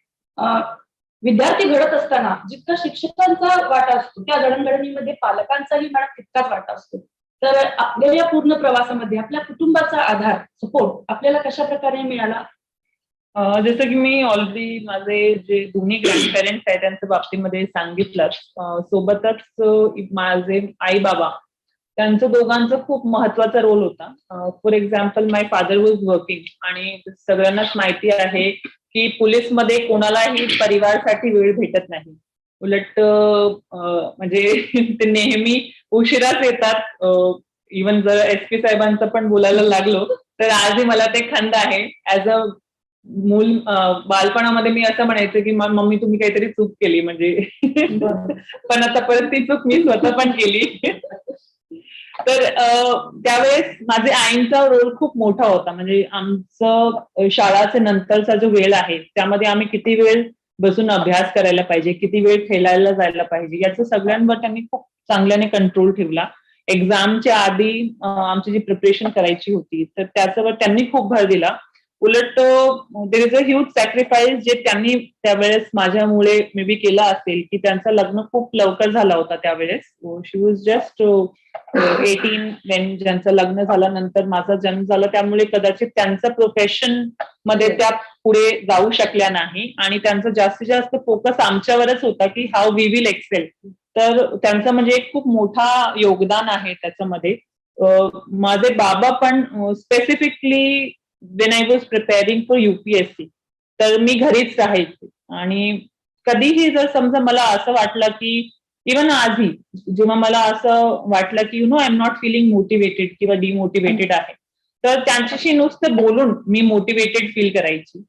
विद्यार्थी घडत असताना जितका शिक्षकांचा वाटा असतो त्या जडणघडणीमध्ये पालकांचाही मॅडम तितकाच वाटा असतो. तर आपल्या या पूर्ण प्रवासामध्ये आपल्या कुटुंबाचा आधार सपोर्ट आपल्याला कशा प्रकारे मिळाला? जसं की मी ऑलरेडी माझे जे दोन्ही ग्रँडपेरेंट्स आहेत त्यांच्या बाबतीमध्ये सांगितलं, सोबतच माझे आई बाबा त्यांचं दोघांचा खूप महत्वाचा रोल होता. For example my father was working आणि सगळ्यांनाच माहिती आहे की पोलीसमध्ये कोणालाही परिवारासाठी वेळ भेटत नाही. उलट म्हणजे ते नेहमी उशिराच येतात. इवन जर SP साहेबांचं पण बोलायला लागलो तर आजही मला ते खंत आहे. ऍज अ मूल बालपणामध्ये मी असं म्हणायचं की मम्मी तुम्ही काहीतरी चूक केली म्हणजे पण आता परत ती चूक मी स्वतः पण केली. तर त्यावेळेस माझ्या आईंचा रोल खूप मोठा होता. म्हणजे आमचं शाळाचे नंतरचा जो वेळ आहे त्यामध्ये आम्ही किती वेळ बसून अभ्यास करायला पाहिजे, किती वेळ खेळायला जायला पाहिजे, याचं सगळ्यांवर त्यांनी खूप चांगल्याने कंट्रोल ठेवला. एक्झामच्या आधी आमची जी प्रिपरेशन करायची होती तर त्याच्यावर त्यांनी खूप भर दिला. उलट there is a huge sacrifice जे त्यांनी त्यावेळेस माझ्यामुळे मे बी केलं असेल की त्यांचं लग्न खूप लवकर झालं होतं त्यावेळेस. शी वॉज जस्ट 18 वेन ज्यांचं लग्न झाल्यानंतर माझा जन्म झाला, त्यामुळे कदाचित त्यांचं प्रोफेशन मध्ये त्या पुढे जाऊ शकल्या नाही आणि त्यांचा जास्तीत जास्त फोकस आमच्यावरच होता की हाऊ वी विल एक्सेल. तर त्यांचं म्हणजे एक खूप मोठा योगदान आहे त्याच्यामध्ये. माझे बाबा पण specifically when I was preparing for UPSC तर मी घरीच राहायचे आणि कधीही जर समजा मला असं वाटलं की इव्हन आजही जेव्हा मला असं वाटलं की I am not feeling motivated किंवा डिमोटिवेटेड आहे तर त्यांच्याशी नुसतं बोलून मी मोटिवेटेड फील करायची.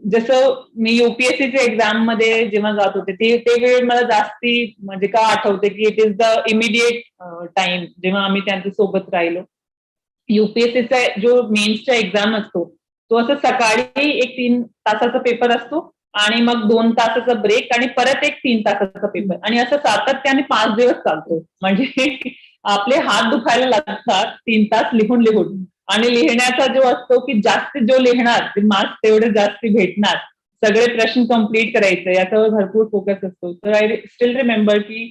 जसं मी UPSCच्या एक्झाम मध्ये जेव्हा जात होते ते वेळ मला जास्ती म्हणजे का आठवते की it is the immediate time जेव्हा आम्ही त्यांच्या सोबत राहिलो. UPSCचा जो मेन्सचा एक्झाम असतो तो असं सकाळी एक 3 तासाचा पेपर असतो आणि मग 2 तासाचा ब्रेक आणि परत एक 3 तासाचा पेपर आणि असं सातत्याने 5 दिवस चालतो. म्हणजे आपले हात दुखायला लागतात 3 तास लिहून लिहून आणि लिहिण्याचा जो असतो की जास्त जो लिहिणार ते मार्क्स तेवढे जास्त भेटणार, सगळे प्रश्न कम्प्लीट करायचे याच्यावर भरपूर फोकस असतो. तर आय स्टील रिमेंबर की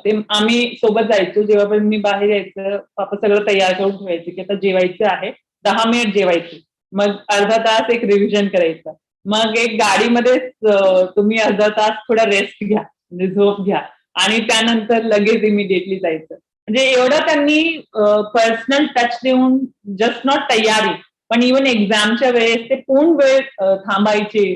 ते आम्ही सोबत जायचो. जेव्हा पण मी बाहेर यायचं पापा सगळं तयार करून ठेवायचे की आता जेवायचं आहे, 10 मिनिट जेवायचे, मग अर्धा तास एक रिव्हिजन करायचं, मग एक गाडीमध्येच तुम्ही अर्धा तास थोडा रेस्ट घ्या म्हणजे झोप घ्या आणि त्यानंतर लगेच इमिडिएटली जायचं. म्हणजे एवढं त्यांनी पर्सनल टच देऊन जस्ट नॉट तयारी पण इव्हन एक्झामच्या वेळेस ते पूर्ण वेळ थांबायचे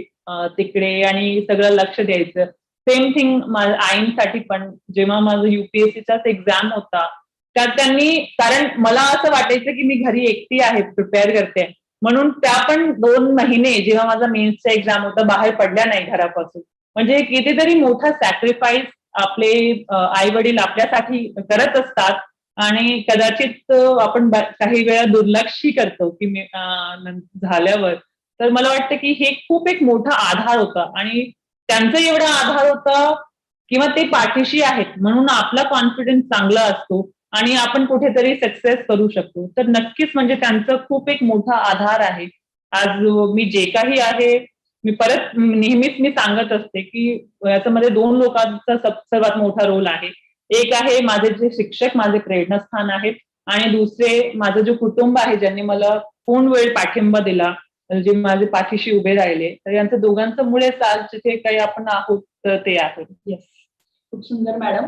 तिकडे आणि सगळं लक्ष द्यायचं. सेम थिंग आईंसाठी पण जेव्हा माझं युपीएससीचाच एक्झाम होता त्यात त्यांनी, कारण मला असं वाटायचं की मी घरी एकटी आहे प्रिपेअर करते म्हणून त्या पण 2 महिने जेव्हा माझा मेन्सचा एक्झाम होता बाहेर पडल्या नाही घरापासून. म्हणजे कितीतरी मोठा सॅक्रिफाईस आपले आई वडील आपल्यासाठी करत असतात आणि कदाचित आपण काही वेळा दुर्लक्षही करतो की झाल्यावर. तर मला वाटतं की हे खूप एक मोठा आधार होता आणि त्यांचा एवढा आधार होता किंवा ते पाठीशी आहेत म्हणून आपला कॉन्फिडन्स चांगला असतो आणि आपण कुठेतरी सक्सेस करू शकतो. तर नक्कीच म्हणजे त्यांचा खूप एक मोठा आधार आहे. आज मी जे काही आहे मी परत नेहमीच मी सांगत असते की याच्यामध्ये 2 लोकांचा सर्वात मोठा रोल आहे. एक आहे माझे जे शिक्षक माझे प्रेरणास्थान आहेत आणि दुसरे माझं जे कुटुंब आहे ज्यांनी मला पूर्ण वेळ पाठिंबा दिला, जे माझे पाठीशी उभे राहिले. तर यांच्या दोघांचं मुळेच आज जिथे काही आपण आहोत तर ते आहे. येस, खूप सुंदर मॅडम.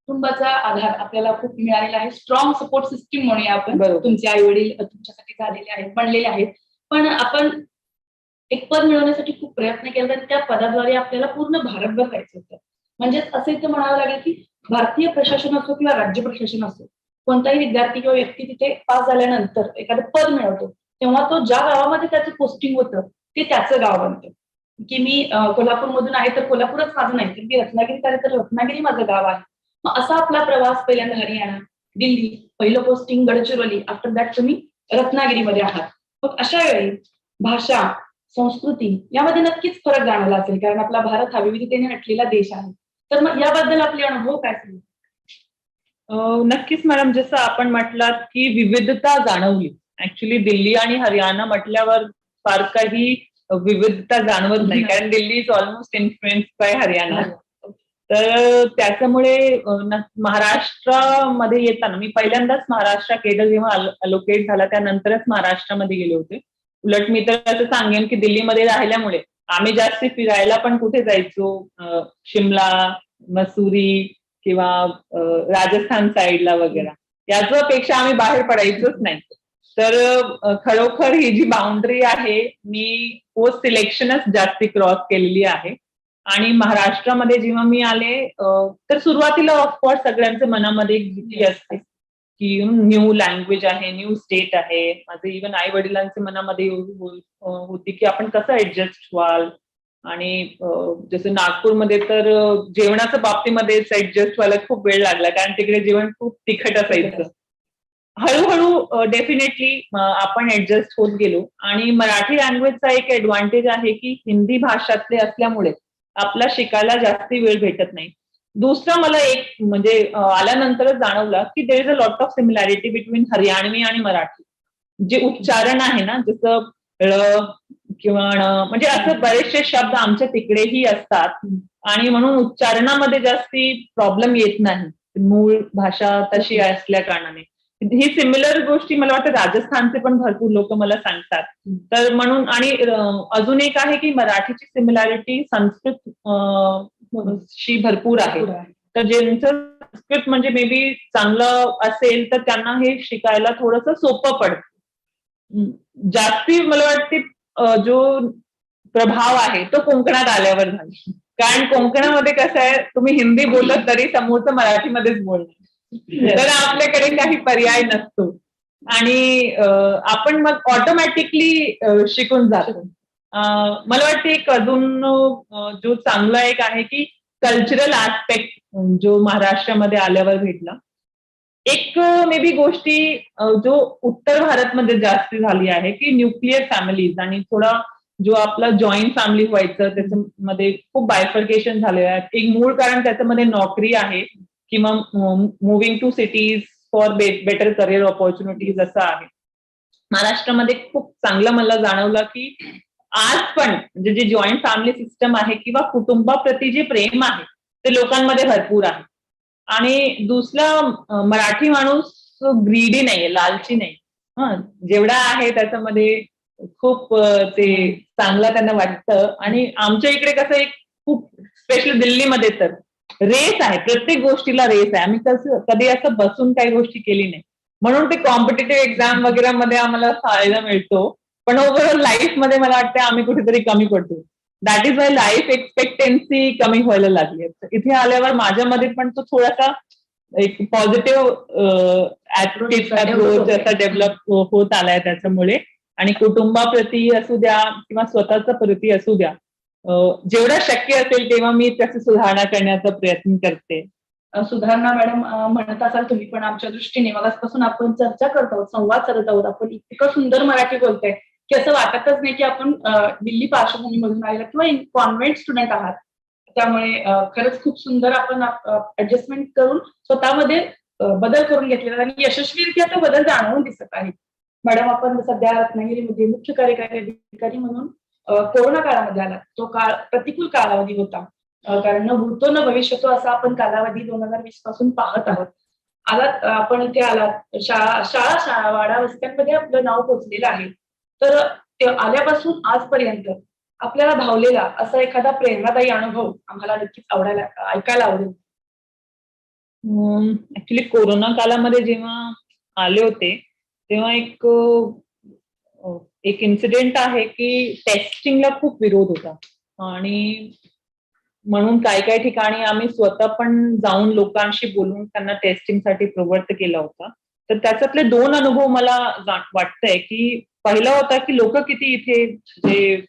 कुटुंबाचा आधार आपल्याला खूप मिळालेला आहे. स्ट्रॉंग सपोर्ट सिस्टीम म्हणूया आपण. बरोबर. तुमचे आई वडील तुमच्यासाठी झालेले आहेत, बनलेले आहेत. पण आपण एक पद मिळवण्यासाठी खूप प्रयत्न केला तर त्या पदाद्वारे आपल्याला पूर्ण भारतभर जायचं होतं. म्हणजेच असं इथं म्हणावं लागेल की भारतीय प्रशासन असो किंवा राज्य प्रशासन असो, कोणताही विद्यार्थी किंवा व्यक्ती तिथे पास झाल्यानंतर एखादं पद मिळवतो तेव्हा तो ज्या गावामध्ये त्याचं पोस्टिंग होतं ते त्याचं गाव बनतं. की मी कोल्हापूरमधून आहे तर कोल्हापूरच माझं नाही, तर मी रत्नागिरीत आहे तर रत्नागिरी माझं गाव आहे. मग असा आपला प्रवास पहिल्यांदा हरियाणा, दिल्ली, पहिलं पोस्टिंग गडचिरोली, आफ्टर दॅट तुम्ही रत्नागिरीमध्ये आहात. मग अशा वेळी भाषा, संस्कृती यामध्ये नक्कीच फरक जाणवला असेल कारण आपला भारत हा विविधतेने नटलेला देश आहे. तर मग याबद्दल आपले अनुभव काय सांगू? नक्कीच मॅडम, जसं आपण म्हटलात की विविधता जाणवली. ऍक्च्युली दिल्ली आणि हरियाणा म्हटल्यावर फार काही विविधता जाणवत नाही कारण Delhi is almost influence bye Haryana. तर त्याच्यामुळे महाराष्ट्रामध्ये येताना मी पहिल्यांदाच महाराष्ट्र केडर जेव्हा अलोकेट झाला त्यानंतरच महाराष्ट्रामध्ये गेले होते. उलट मी तर असं सांगेन की दिल्लीमध्ये राहिल्यामुळे आम्ही जास्त फिरायला पण कुठे जायचो, शिमला, मसुरी किंवा राजस्थान साईडला वगैरे. याच्यापेक्षा आम्ही बाहेर पडायचोच नाही. तर खरोखर ही जी बाउंड्री आहे मी पोस्ट सिलेक्शनच जास्ती क्रॉस केलेली आहे. आणि महाराष्ट्रामध्ये जेव्हा मी आले तर सुरुवातीला ऑफकोर्स सगळ्यांच्या मनामध्ये एक भीती असते की न्यू लँग्वेज आहे, न्यू स्टेट आहे. माझे इव्हन आई वडिलांच्या मनामध्ये होती की आपण कसं ऍडजस्ट व्हाल. आणि जसं नागपूरमध्ये तर जेवणाच्या बाबतीमध्येच ऍडजस्ट व्हायला खूप वेळ लागला कारण तिकडे जेवण खूप तिखट असायचं. हळूहळू डेफिनेटली आपण ऍडजस्ट होत गेलो आणि मराठी लँग्वेजचा एक ऍडव्हान्टेज आहे की हिंदी भाषातले असल्यामुळे आपला शिकायला जास्ती वेळ भेटत नाही. दुसरं मला एक म्हणजे आल्यानंतरच जाणवलं की there is a lot of similarity between Haryanvi आणि मराठी. जे उच्चारण आहे ना, जसं किंवा म्हणजे असं बरेचसे शब्द आमच्या तिकडेही असतात आणि म्हणून उच्चारणामध्ये जास्ती प्रॉब्लेम येत नाही मूळ भाषा तशी असल्या कारणाने. ही सिमिलर गोष्टी मला वाटतं राजस्थानचे पण भरपूर लोक मला सांगतात. तर म्हणून आणि अजून एक आहे की मराठीची सिमिलॅरिटी संस्कृत शी भरपूर आहे. तर ज्यांचं संस्कृत म्हणजे मे बी चांगलं असेल तर त्यांना हे शिकायला थोडंसं सोपं पडतं. जास्ती मला वाटते जो प्रभाव आहे तो कोकणात आल्यावर झाला. कारण कोकणामध्ये कसं आहे, तुम्ही हिंदी बोलत तरी समोरचं मराठीमध्येच बोलणार. तर आपल्याकडे काही पर्याय नसतो आणि आपण मग ऑटोमॅटिकली शिकून जातो. मला वाटतं एक अजून जो चांगला एक आहे की कल्चरल ऍस्पेक्ट जो महाराष्ट्रामध्ये आल्यावर भेटला. एक मे बी गोष्टी जो उत्तर भारतमध्ये जास्त झाली आहे की न्यूक्लिअर फॅमिलीज आणि थोडा जो आपला जॉईंट फॅमिली व्हायचं त्याच्यामध्ये खूप बायफर्केशन झालेलं आहे. एक मूळ कारण त्याच्यामध्ये नोकरी आहे किंवा moving to cities for better career opportunities असं आहे. महाराष्ट्रामध्ये खूप चांगलं मला जाणवलं की आज पण म्हणजे जे जॉईंट फॅमिली सिस्टम आहे किंवा कुटुंबाप्रती जे प्रेम आहे ते लोकांमध्ये भरपूर आहे. आणि दुसरा मराठी माणूस ग्रीडी नाहीये, लालची नाही. जेवढा आहे त्याच्यामध्ये खूप ते चांगलं त्यांना वाटतं. आणि आमच्या इकडे कसं एक खूप स्पेशली दिल्लीमध्ये तर रेस आहे, प्रत्येक गोष्टीला रेस आहे. आम्ही कधी असं बसून काही गोष्टी केली नाही. म्हणून ते कॉम्पिटेटिव्ह एक्झाम वगैरे मध्ये आम्हाला फायदा मिळतो. पण ओव्हरऑल लाईफ मध्ये मला वाटतं आम्ही कुठेतरी कमी पडतो. That is why life expectancy कमी व्हायला लागली. इथे आल्यावर माझ्यामध्ये पण तो थोडासा एक पॉझिटिव्ह अप्रोच असा डेव्हलप होत आलाय त्याच्यामुळे. आणि कुटुंबाप्रती असू द्या किंवा स्वतःच्या प्रती असू द्या, जेवढं शक्य असेल तेव्हा मी त्याची सुधारणा करण्याचा प्रयत्न करते. सुधारणा मॅडम म्हणत असाल तुम्ही, पण आमच्या दृष्टीने मगाचपासून आपण चर्चा करत आहोत, संवाद करत आहोत, आपण इतकं सुंदर मराठी बोलतोय की असं वाटतच नाही की आपण दिल्ली पार्श्वभूमीमधून आलेला किंवा कॉन्व्हेंट स्टुडंट आहात. त्यामुळे खरंच खूप सुंदर आपण ऍडजस्टमेंट करून स्वतःमध्ये बदल करून घेतलेला आणि यशस्वीरित्या तो बदल जाणवून दिसत आहे. मॅडम, आपण सध्या रत्नागिरीमध्ये मुख्य कार्यकारी अधिकारी म्हणून कोरोना काळामध्ये आला. तो काळ प्रतिकूल कालावधी होता, कारण न भूतो न भविष्यतो असा आपण कालावधी 2020 पासून पाहत आहोत. आलात आपण इथे आलात, शाळा वाडा वस्त्यांमध्ये आपलं नाव पोचलेलं आहे. तर ते आल्यापासून आजपर्यंत आपल्याला भावलेला असा एखादा प्रेरणादायी अनुभव आम्हाला नक्कीच ऐकायला आवडेल. ऍक्च्युली कोरोना कालामध्ये जेव्हा आले होते तेव्हा एक इन्सिडेंट आहे की टेस्टिंगला खूप विरोध होता. आणि म्हणून काही ठिकाणी आम्ही स्वतः पण जाऊन लोकांशी बोलून त्यांना टेस्टिंगसाठी प्रवृत्त केला होता. तर त्याच्यातले 2 अनुभव मला वाटतंय की पहिला होता की लोक किती इथे जे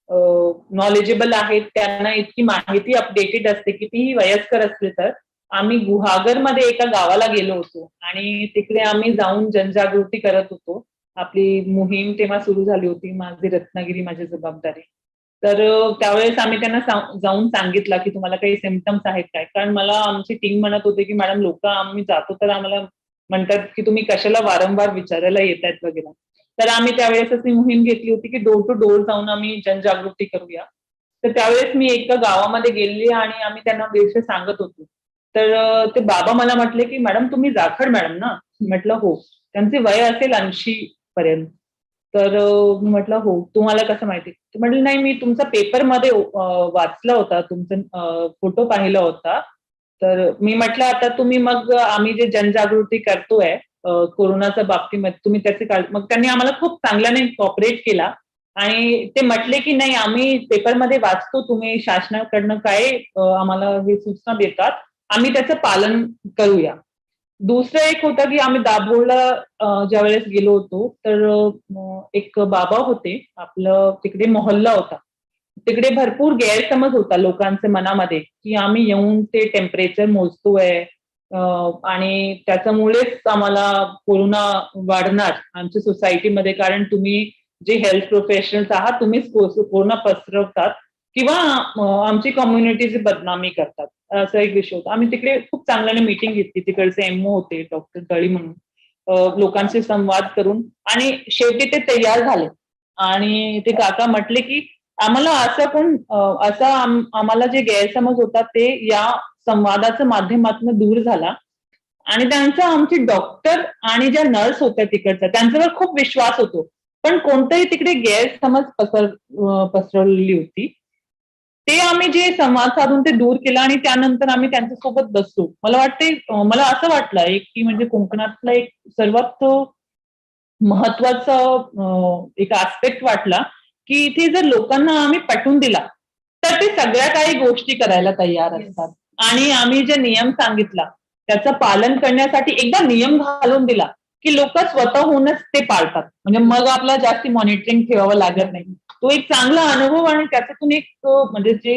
नॉलेजेबल आहेत, त्यांना इतकी माहिती अपडेटेड असते, कितीही वयस्कर असले तर. आम्ही गुहागरमध्ये एका गावाला गेलो होतो आणि तिकडे आम्ही जाऊन जनजागृती करत होतो. आपली मोहीम तेव्हा सुरू झाली होती, माझी रत्नागिरी माझी जबाबदारी. तर त्यावेळेस आम्ही त्यांना जाऊन सांगितलं की तुम्हाला काही सिम्पटम्स आहेत काय. कारण मला आमची टीम म्हणत होते की मॅडम लोक आम्ही जातो तर आम्हाला म्हणतात की तुम्ही कशाला वारंवार विचारायला येत आहेत वगैरे. तर आम्ही त्यावेळेस अशी मोहीम घेतली होती की डोर टू डोर जाऊन आम्ही जनजागृती करूया. तर त्यावेळेस मी एका गावामध्ये गेली आणि आम्ही त्यांना विषय सांगत होतो. तर ते बाबा मला म्हटले की मॅडम तुम्ही जाखड मॅडम ना. म्हटलं हो. त्यांचे वय असेल 80 पर्यंत. तर म्हटलं हो. तुम्हाला कसं माहिती? म्हटलं नाही, मी तुमचा पेपरमध्ये वाचला होता, तुमचा फोटो पाहिला होता. तर मी म्हटलं आता तुम्ही मग आम्ही जे जनजागृती करतोय कोरोनाच्या बाबतीमध्ये तुम्ही त्याचे मग त्यांनी आम्हाला खूप चांगल्याने कॉपरेट केला. आणि ते म्हटले की नाही आम्ही पेपरमध्ये वाचतो तुम्ही शासनाकडनं काय आम्हाला हे सूचना देतात, आम्ही त्याचं पालन करूया. दुसरं एक होतं की आम्ही दाभोळला ज्यावेळेस गेलो होतो तर एक बाबा होते, आपलं तिकडे मोहल्ला होता. तिकडे भरपूर गैरसमज होता लोकांच्या मनामध्ये की आम्ही येऊन ते टेम्परेचर मोजतोय आणि त्याच्यामुळेच आम्हाला कोरोना वाढणार आमच्या सोसायटीमध्ये, कारण तुम्ही जे हेल्थ प्रोफेशनल्स आहात तुम्हीच कोरोना पसरवतात किंवा आमची कम्युनिटीची बदनामी करतात, असा एक विषय होता. आम्ही तिकडे खूप चांगल्याने मीटिंग घेतली. तिकडचे एमओ होते डॉक्टर दळी म्हणून, लोकांशी संवाद करून आणि शेवटी ते तयार झाले. आणि ते काका म्हटले की आम्हाला आम्हाला जे गैरसमज होता ते या संवादाच्या माध्यमातून दूर झाला. आणि त्यांचा आमचे डॉक्टर आणि ज्या नर्स होत्या तिकडच्या त्यांच्यावर खूप विश्वास होतो, पण कोणतंही तिकडे गैरसमज पसरवलेली होती. ते आम्ही जे संवाद साधून ते दूर केला आणि त्यानंतर आम्ही त्यांच्यासोबत बसलो. मला असं वाटलं की म्हणजे कोकणातला एक सर्वात महत्वाचा एक आस्पेक्ट वाटला की इथे जर लोकांना आम्ही पटवून दिला तर ते सगळ्या काही गोष्टी करायला तयार असतात. आणि आम्ही जे नियम सांगितला त्याचं पालन करण्यासाठी एकदा नियम घालून दिला की लोक स्वतःहूनच ते पाळतात. म्हणजे मग आपल्याला जास्ती मॉनिटरिंग ठेवावं लागत नाही. तो एक चांगला अनुभव आणि त्याच्यातून एक म्हणजे जे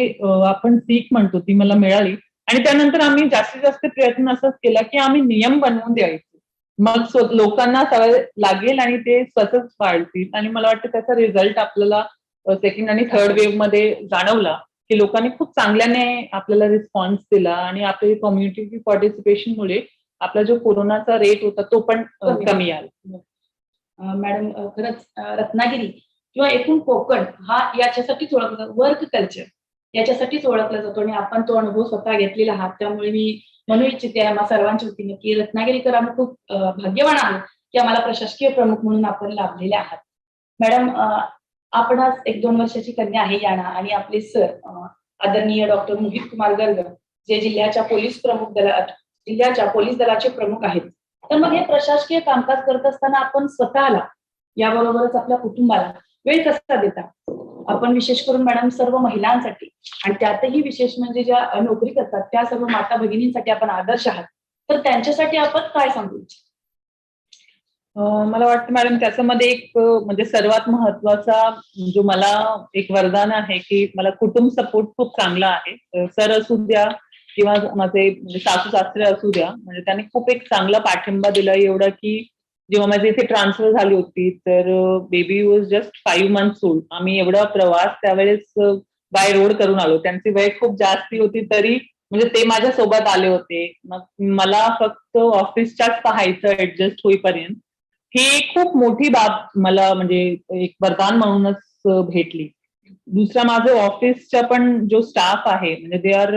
आपण सीख म्हणतो ती मला मिळाली. आणि त्यानंतर आम्ही जास्तीत जास्त प्रयत्न असंच केला की आम्ही नियम बनवून द्यायचे, मग लोकांना सवय लागेल आणि ते स्वतःच पाळतील. आणि मला वाटतं त्याचा रिझल्ट आपल्याला सेकंड आणि थर्ड वेव्ह मध्ये जाणवला की लोकांनी खूप चांगल्याने आपल्याला रिस्पॉन्स दिला आणि आपल्या कम्युनिटी पार्टिसिपेशनमुळे आपला जो कोरोनाचा रेट होता तो पण कमी आला. मॅडम, खरंच रत्नागिरी किंवा एकूण कोकण हा याच्यासाठीच ओळखला जातो, वर्क कल्चर याच्यासाठीच ओळखला जातो आणि आपण तो अनुभव स्वतः घेतलेला आहात. त्यामुळे मी म्हणू इच्छिते आम्हा सर्वांच्या वतीने की रत्नागिरीकर आम्ही खूप भाग्यवान आहोत की आम्हाला प्रशासकीय प्रमुख म्हणून आपण लाभलेले आहात. मॅडम, आपण आज 1-2 वर्षाची कन्या आहे याना आणि आपले सर आदरणीय डॉक्टर मोहित कुमार गर्ग जे जिल्ह्याच्या पोलीस दलाचे प्रमुख आहेत. तर मग हे प्रशासकीय कामकाज करत असताना आपण स्वतःला याबरोबरच आपल्या कुटुंबाला वेळ कसा देता? आपण विशेष करून मॅडम सर्व महिलांसाठी आणि त्यातही विशेष म्हणजे ज्या नोकरी करतात त्या सर्व माता भगिनींसाठी आपण आदर्श आहात. तर त्यांच्यासाठी आपण काय सांगू इच्छिता? मला वाटतं मॅडम त्याच्यामध्ये एक म्हणजे सर्वात महत्वाचा जो मला एक वरदान आहे की मला कुटुंब सपोर्ट खूप चांगला आहे. सर असू द्या किंवा माझे म्हणजे सासू सासरे असू द्या, म्हणजे त्यांनी खूप एक चांगला पाठिंबा दिला. एवढं की जेव्हा माझी इथे ट्रान्सफर झाली होती तर baby was just 5 months old. आम्ही एवढा प्रवास त्यावेळेस बाय रोड करून आलो. त्यांची वय खूप जास्ती होती तरी म्हणजे ते माझ्या सोबत आले होते. मग मला फक्त ऑफिसच्याच पाहायचं ऍडजस्ट होईपर्यंत. ही एक खूप मोठी बाब मला म्हणजे एक वरदान म्हणूनच भेटली. दुसरा माझं ऑफिसचा पण जो स्टाफ आहे म्हणजे they are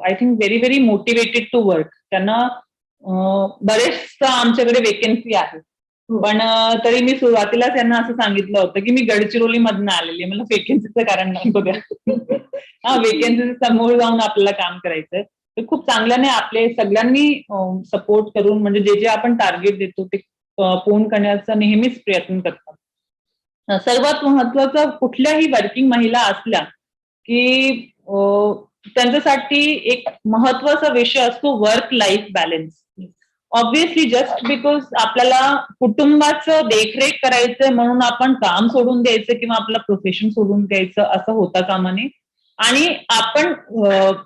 I think very very motivated to work. त्यांना बरेचसा आमच्याकडे वेकेन्सी आहे. पण तरी मी सुरुवातीला त्यांना असं सांगितलं होतं की मी गडचिरोली मधनं आलेली, मला वेकेन्सीचं कारण नको द्या. हा, वेकेन्सी समोर जाऊन आपल्याला काम करायचंय. तर खूप चांगल्याने आपले सगळ्यांनी सपोर्ट करून म्हणजे जे जे आपण टार्गेट देतो ते पूर्ण करण्याचा नेहमीच प्रयत्न करतात. सर्वात महत्वाचं कुठल्याही वर्किंग महिला असल्या की त्यांच्यासाठी एक महत्वाचा विषय असतो work life balance. Obviously just because आपल्याला कुटुंबाचं देखरेख करायचंय म्हणून आपण काम सोडून द्यायचं किंवा आपलं प्रोफेशन सोडून द्यायचं असं होता कामा नये. आणि आपण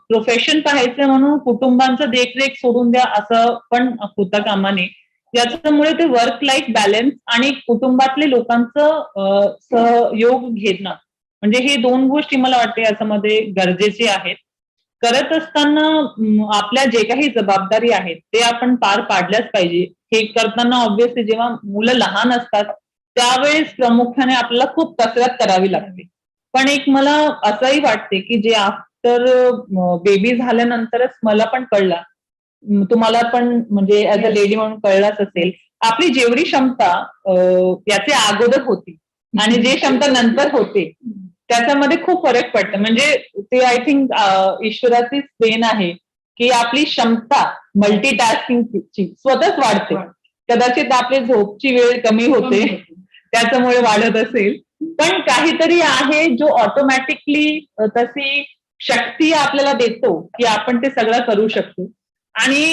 प्रोफेशन पाहायचं म्हणून कुटुंबांचं देखरेख सोडून द्या असं पण होता कामा नये. याच्यामुळे ते वर्क लाईफ बॅलन्स आणि कुटुंबातले लोकांचं सहयोग घेणं म्हणजे हे 2 गोष्टी मला वाटते याच्यामध्ये गरजेचे आहेत. करत असताना आपल्या जे काही जबाबदारी आहेत ते आपण पार पाडल्याच पाहिजे. हे करताना ऑब्व्हियसली जेव्हा मुलं लहान असतात त्यावेळेस प्रामुख्याने आपल्याला खूप कसरत करावी लागते. पण एक मला असंही वाटते की जे आफ्टर बेबी झाल्यानंतरच मला पण कळलं, तुम्हाला पण म्हणजे ऍज अ लेडी म्हणून कळलाच असेल, आपली जेवढी क्षमता याचे अगोदर होती आणि जे क्षमता नंतर होते त्याच्यामध्ये खूप फरक पडतो. म्हणजे ते आय थिंक ईश्वराचीच देण आहे की आपली क्षमता मल्टीटास्किंगची स्वतःच वाढते. कदाचित आपली झोपची वेळ कमी होते त्याच्यामुळे वाढत असेल, पण काहीतरी आहे जो ऑटोमॅटिकली तशी शक्ती आपल्याला देतो की आपण ते सगळं करू शकतो. आणि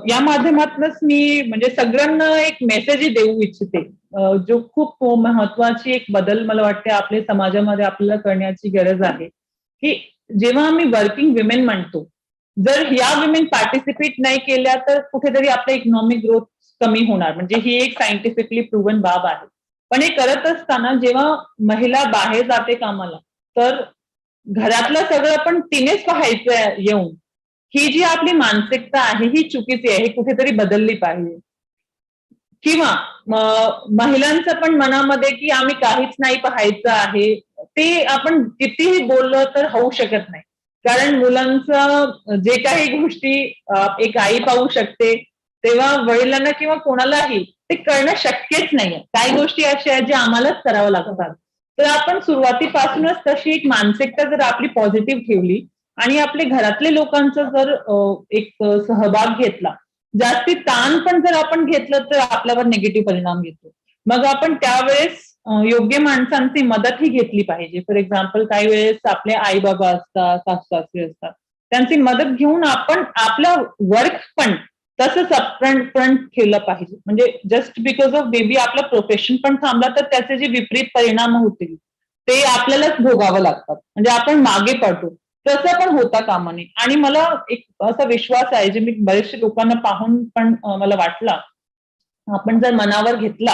या माध्यमातूनच मी म्हणजे सगळ्यांना एक मेसेज देऊ इच्छिते जो खूप महत्वाची एक बदल मला वाटते आपल्या समाजामध्ये आपल्याला करण्याची गरज आहे की जेव्हा आम्ही वर्किंग विमेन म्हणतो, जर या विमेन पार्टिसिपेट नाही केल्या तर कुठेतरी आपल्या इकॉनॉमिक ग्रोथ कमी होणार. म्हणजे ही एक सायंटिफिकली प्रूव्हन बाब आहे. पण हे करत असताना जेव्हा महिला बाहेर जाते कामाला तर घरातलं सगळं पण तिनेच पाहायचं येऊन, ही जी आपली मानसिकता आहे ही चुकीची आहे, कुठेतरी बदलली पाहिजे. किंवा महिलांचं पण मनामध्ये की आम्ही काहीच नाही पाहायचं आहे, ते आपण कितीही बोललं तर होऊ शकत नाही. कारण मुलांचं जे काही गोष्टी एक आई पाहू शकते तेव्हा वडिलांना किंवा कोणालाही ते करणं शक्यच नाहीये. काही गोष्टी अशा आहेत ज्या आम्हालाच कराव्या लागतात. तर आपण सुरुवातीपासूनच तशी एक मानसिकता जर आपली पॉझिटिव्ह ठेवली आणि आपले घरातले लोकांचा जर एक सहभाग घेतला, जास्ती ताण पण जर आपण घेतलं तर आपल्यावर निगेटिव्ह परिणाम येतो. मग आपण त्यावेळेस योग्य माणसांची मदतही घेतली पाहिजे. फॉर एक्झाम्पल काही वेळेस आपले आई बाबा असतात, सासू सासरे असतात, त्यांची मदत घेऊन आपण आपलं वर्क पण तसंच अपफ्रंट ठेवलं पाहिजे. म्हणजे जस्ट बिकॉज ऑफ बेबी आपलं प्रोफेशन पण थांबला तर त्याचे जे विपरीत परिणाम होतील ते आपल्यालाच भोगावं लागतात. म्हणजे आपण मागे पडतो, तसं पण होता कामा नये. आणि मला एक असा विश्वास आहे जे मी बरेचशे लोकांना पाहून पण मला वाटला, आपण जर मनावर घेतला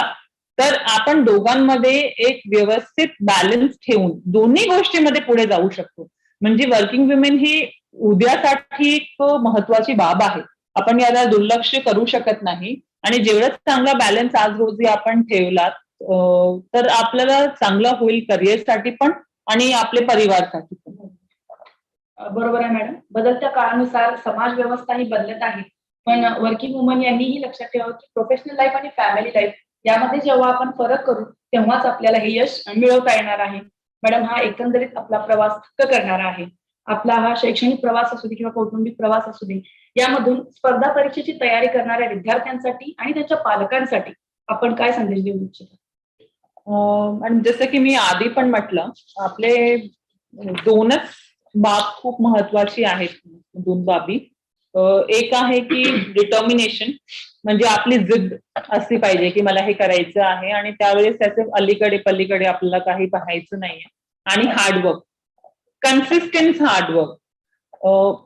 तर आपण दोघांमध्ये एक व्यवस्थित बॅलन्स ठेवून दोन्ही गोष्टीमध्ये पुढे जाऊ शकतो. म्हणजे वर्किंग वुमेन ही उद्यासाठी एक महत्वाची बाब आहे, आपण याला दुर्लक्ष करू शकत नाही. आणि जेवढा चांगला बॅलन्स आज रोजी आपण ठेवलात तर आपल्याला चांगलं होईल करिअरसाठी पण आणि आपले परिवारसाठी पण. बरोबर आहे मॅडम. बदलत्या काळानुसार समाज व्यवस्था ही बदलत आहे, पण वर्किंग वुमन यांनीही लक्षात ठेवावं की प्रोफेशनल लाईफ आणि फॅमिली लाईफ यामध्ये जेव्हा आपण फरक करू तेव्हाच आपल्याला हे यश मिळवता येणार आहे. मॅडम, हा एकंदरीत आपला प्रवास हक्क करणारा आहे. आपला हा शैक्षणिक प्रवास असू दे किंवा कौटुंबिक प्रवास असू दे, यामधून स्पर्धा परीक्षेची तयारी करणाऱ्या विद्यार्थ्यांसाठी आणि त्यांच्या पालकांसाठी आपण काय संदेश देऊ इच्छिता? आणि जसं की मी आधी पण म्हटलं, आपले दोनच बाब खूप महत्वाची आहेत, दोन बाबी. एक आहे की डिटर्मिनेशन, म्हणजे आपली जिद्द असली पाहिजे की मला हे करायचं आहे आणि त्यावेळेस त्याचे अलीकडे पलीकडे आपल्याला काही पाहायचं नाहीये. आणि हार्डवर्क, कन्सिस्टन्स हार्डवर्क,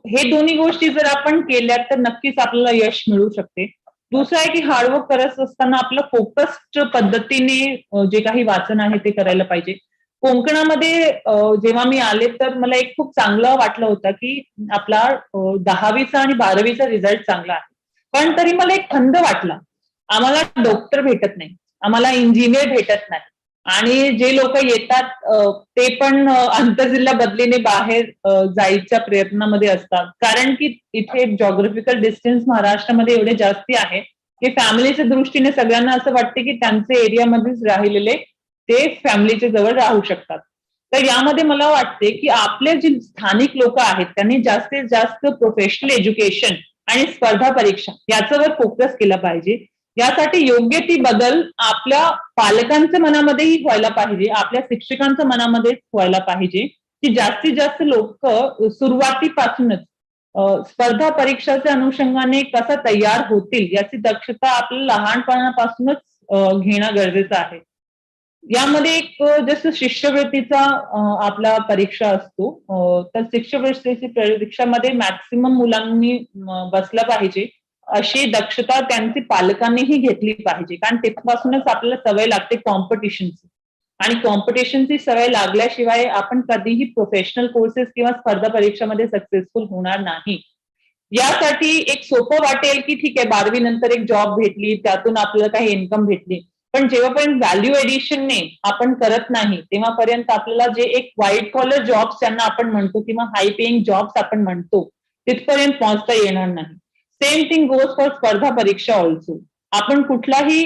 हे दोन्ही गोष्टी जर आपण केल्या तर नक्कीच आपल्याला यश मिळू शकते. दुसरं आहे की हार्डवर्क करत असताना आपलं फोकस्ड पद्धतीने जे काही वाचन आहे ते करायला पाहिजे. कोकणामध्ये जेव्हा मी आले तर मला एक खूप चांगलं वाटलं होतं की आपला 10वीचा आणि 12वीचा रिझल्ट चांगला आहे. पण तरी मला एक खंत वाटला, आम्हाला डॉक्टर भेटत नाही, आम्हाला इंजिनियर भेटत नाही आणि जे लोक येतात ते पण आंतरजिल्हा बदलीने बाहेर जायच्या प्रयत्नामध्ये असतात. कारण की इथे जॉग्राफिकल डिस्टन्स महाराष्ट्रामध्ये एवढे जास्ती आहे की फॅमिलीच्या दृष्टीने सगळ्यांना असं वाटते की त्यांचे एरियामध्येच राहिलेले ते फॅमिलीच्या जवळ राहू शकतात. तर यामध्ये मला वाटते की आपले जे स्थानिक लोक आहेत त्यांनी जास्तीत जास्त प्रोफेशनल एज्युकेशन आणि स्पर्धा परीक्षा याच्यावर फोकस केला पाहिजे. यासाठी योग्य ती बदल आपल्या पालकांच्या मनामध्येही व्हायला पाहिजे, आपल्या शिक्षकांच्या मनामध्ये व्हायला पाहिजे की जास्तीत जास्त लोक सुरुवातीपासूनच स्पर्धा परीक्षाच्या अनुषंगाने कसा तयार होतील याची दक्षता आपल्याला लहानपणापासूनच घेणं गरजेचं आहे. यामध्ये एक जसं शिष्यवृत्तीचा आपला परीक्षा असतो, तर शिष्यवृत्तीची परीक्षामध्ये मॅक्सिमम मुलांनी बसलं पाहिजे अशी दक्षता त्यांची पालकांनीही घेतली पाहिजे. कारण तिथपासूनच आपल्याला सवय लागते कॉम्पिटिशनची, आणि कॉम्पिटिशनची सवय लागल्याशिवाय आपण कधीही प्रोफेशनल कोर्सेस किंवा स्पर्धा परीक्षामध्ये सक्सेसफुल होणार नाही. यासाठी एक सोपं वाटेल की ठीक आहे 12वी नंतर एक जॉब भेटली, त्यातून आपल्याला काही इन्कम भेटली, पण जेव्हापर्यंत व्हॅल्यू एडिशनने आपण करत नाही तेव्हापर्यंत आपल्याला जे एक व्हाईट कॉलर जॉब्स त्यांना आपण म्हणतो किंवा हाय पेइंग जॉब्स आपण म्हणतो तिथपर्यंत पोहोचता येणार नाही. सेम थिंग गोज फॉर स्पर्धा परीक्षा ऑल्सो. आपण कुठलाही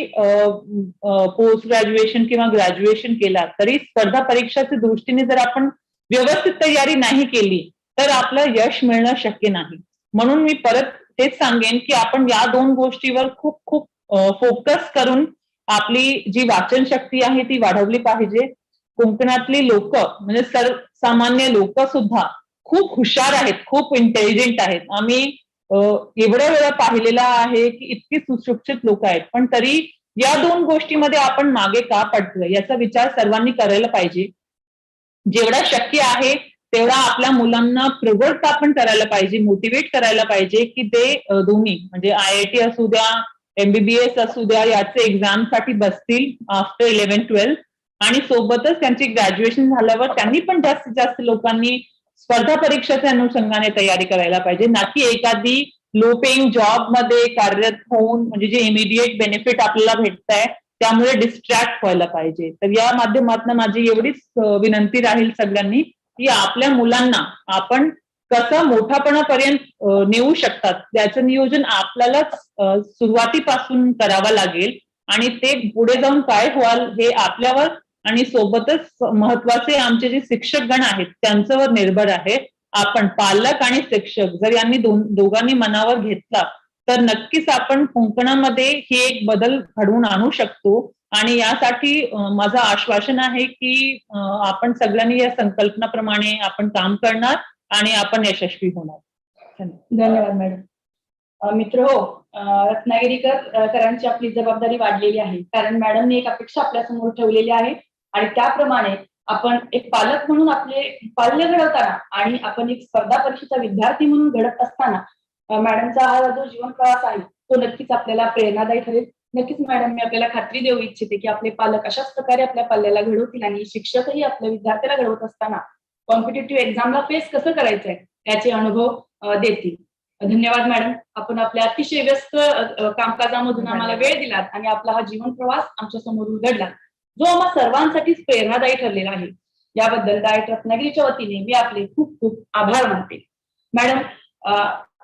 पोस्ट ग्रॅज्युएशन किंवा ग्रॅज्युएशन केला तरी स्पर्धा परीक्षाच्या दृष्टीने जर आपण व्यवस्थित तयारी नाही केली तर आपलं यश मिळणं शक्य नाही. म्हणून मी परत तेच सांगेन की आपण या दोन गोष्टीवर खूप खूप फोकस करून आपली जी वाचन शक्ती आहे ती वाढवली पाहिजे. कोकणातली लोक म्हणजे सर्वसामान्य लोक सुद्धा खूप हुशार आहेत, खूप इंटेलिजंट आहेत. आम्ही एवढ्या वेळा पाहिलेला आहे की इतकी सुशिक्षित लोक आहेत, पण तरी या दोन गोष्टीमध्ये आपण मागे का पडतोय याचा विचार सर्वांनी करायला पाहिजे. जेवढा शक्य आहे तेवढा आपल्या मुलांना प्रवृत्त आपण करायला पाहिजे, मोटिवेट करायला पाहिजे की ते दोन्ही म्हणजे IIT असू द्या, MBBS असू द्या, याचे एक्झामसाठी बसतील आफ्टर 11-12 आणि सोबतच त्यांची ग्रॅज्युएशन झाल्यावर त्यांनी पण जास्तीत जास्त लोकांनी स्पर्धा परीक्षेच्या अनुषंगाने तयारी करायला पाहिजे, ना की एखादी लो पेइंग जॉब मध्ये कार्यरत होऊन म्हणजे जे इमिडिएट बेनिफिट आपल्याला भेटत आहे त्यामुळे डिस्ट्रॅक्ट व्हायला पाहिजे. तर या माध्यमातून माझी एवढीच विनंती राहील सगळ्यांनी की आपल्या मुलांना आपण कसं मोठापणापर्यंत नेऊ शकतात त्याचं नियोजन आपल्यालाच सुरुवातीपासून करावं लागेल आणि ते पुढे जाऊन काय व्हाल हे आपल्यावर आणि सोबतच महत्वाचे आमचे जे शिक्षक गण आहेत त्यांच्यावर निर्भर आहे. आपण पालक आणि शिक्षक जर यांनी दोघांनी मनावर घेतला तर नक्कीच आपण कोकणामध्ये हे एक बदल घडवून आणू शकतो आणि यासाठी माझं आश्वासन आहे की आपण सगळ्यांनी या संकल्पनाप्रमाणे आपण काम करणार आणि आपण यशस्वी होणार. धन्यवाद मॅडम. मित्र हो, रत्नागिरीकरांची आपली जबाबदारी वाढलेली आहे कारण मॅडमने एक अपेक्षा आपल्यासमोर ठेवलेली आहे आणि त्याप्रमाणे आपण एक पालक म्हणून आपले पाल्य घडवताना आणि आपण एक स्पर्धा परीक्षेचा विद्यार्थी म्हणून घडत असताना मॅडमचा हा जो जीवन प्रवास आहे तो नक्कीच आपल्याला प्रेरणादायी ठरेल. नक्कीच मॅडम, मी आपल्याला खात्री देऊ इच्छिते की आपले पालक अशाच प्रकारे आपल्या पाल्याला घडवतील आणि शिक्षकही आपल्या विद्यार्थ्याला घडवत असताना कॉम्पिटेटिव्ह एक्झामला फेस कसं करायचंय याचे अनुभव देतील. धन्यवाद मॅडम, आपण आपल्या अतिशय व्यस्त कामकाजामधून आम्हाला वेळ दिलात आणि आपला हा जीवन प्रवास आमच्या समोर उघडला जो आम्हा सर्वांसाठीच प्रेरणादायी ठरलेला आहे. याबद्दल डायट रत्नागिरीच्या वतीने मी आपले खूप खूप आभार मानते. मॅडम,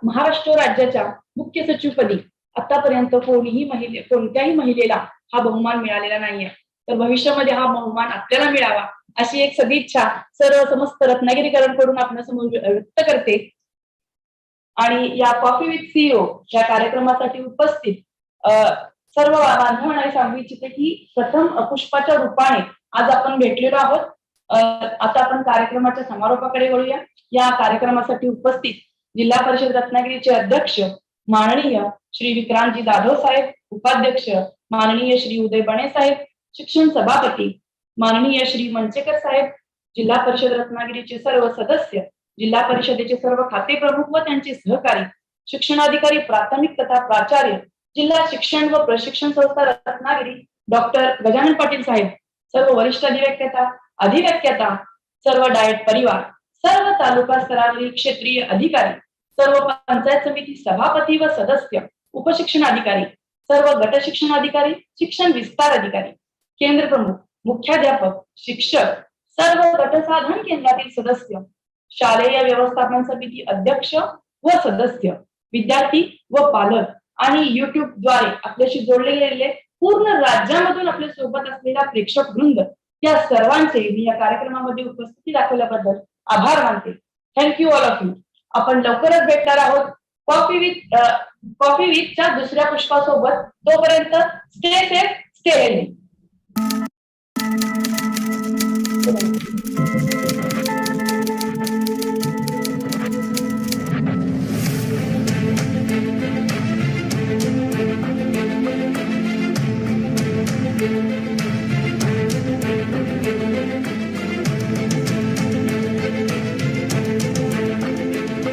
महाराष्ट्र राज्याच्या मुख्य सचिवपदी आतापर्यंत कोणत्याही महिलेला हा बहुमान मिळालेला नाहीये, तर भविष्यामध्ये हा बहुमान आपल्याला मिळावा अशी एक सदिच्छा सर्व समस्त रत्नागिरीकरांकडून आपल्यासमोर व्यक्त करते. आणि या कॉफी विथ सीईओ या कार्यक्रमासाठी उपस्थित सर्व बांधवांना सांगू इच्छिते की प्रथम पुष्पाच्या रूपाने आज आपण भेटलेलो आहोत. आता आपण कार्यक्रमाच्या समारोपाकडे वळूया. या कार्यक्रमासाठी उपस्थित जिल्हा परिषद रत्नागिरीचे अध्यक्ष माननीय श्री विक्रांतजी जाधव साहेब, उपाध्यक्ष माननीय श्री उदय बणे साहेब, शिक्षण सभापती माननीय श्री मंचेकर साहेब, जिल्हा परिषद रत्नागिरीचे सर्व सदस्य, जिल्हा परिषदेचे सर्व खाते प्रमुख व त्यांचे सहकारी, शिक्षणाधिकारी प्राथमिक तथा प्राचार्य, जिल्हा शिक्षण व प्रशिक्षण संस्था रत्नागिरी डॉक्टर गजानन पाटील साहेब, सर्व वरिष्ठ अधिव्याख्याता, सर्व डायट परिवार, सर्व तालुका स्तरावरील क्षेत्रीय अधिकारी, सर्व पंचायत समिती सभापती व सदस्य, उपशिक्षणाधिकारी, सर्व गट शिक्षणाधिकारी, शिक्षण विस्तार अधिकारी, केंद्र प्रमुख, मुख्याध्यापक, शिक्षक, सर्व गटसाधन केंद्रातील सदस्य, शालेय व्यवस्थापन समिती अध्यक्ष व सदस्य, विद्यार्थी व पालक आणि युट्यूब द्वारे आपल्याशी जोडले गेलेले पूर्ण राज्यामधून आपल्या सोबत असलेला प्रेक्षक वृंद, या सर्वांचे मी या कार्यक्रमामध्ये उपस्थिती दाखवल्याबद्दल आभार मानते. Thank you all of you. आपण लवकरच भेटणार आहोत कॉफी विथच्या दुसऱ्या पुष्पासोबत. तोपर्यंत स्टे सेफ, स्टे हेल्दी.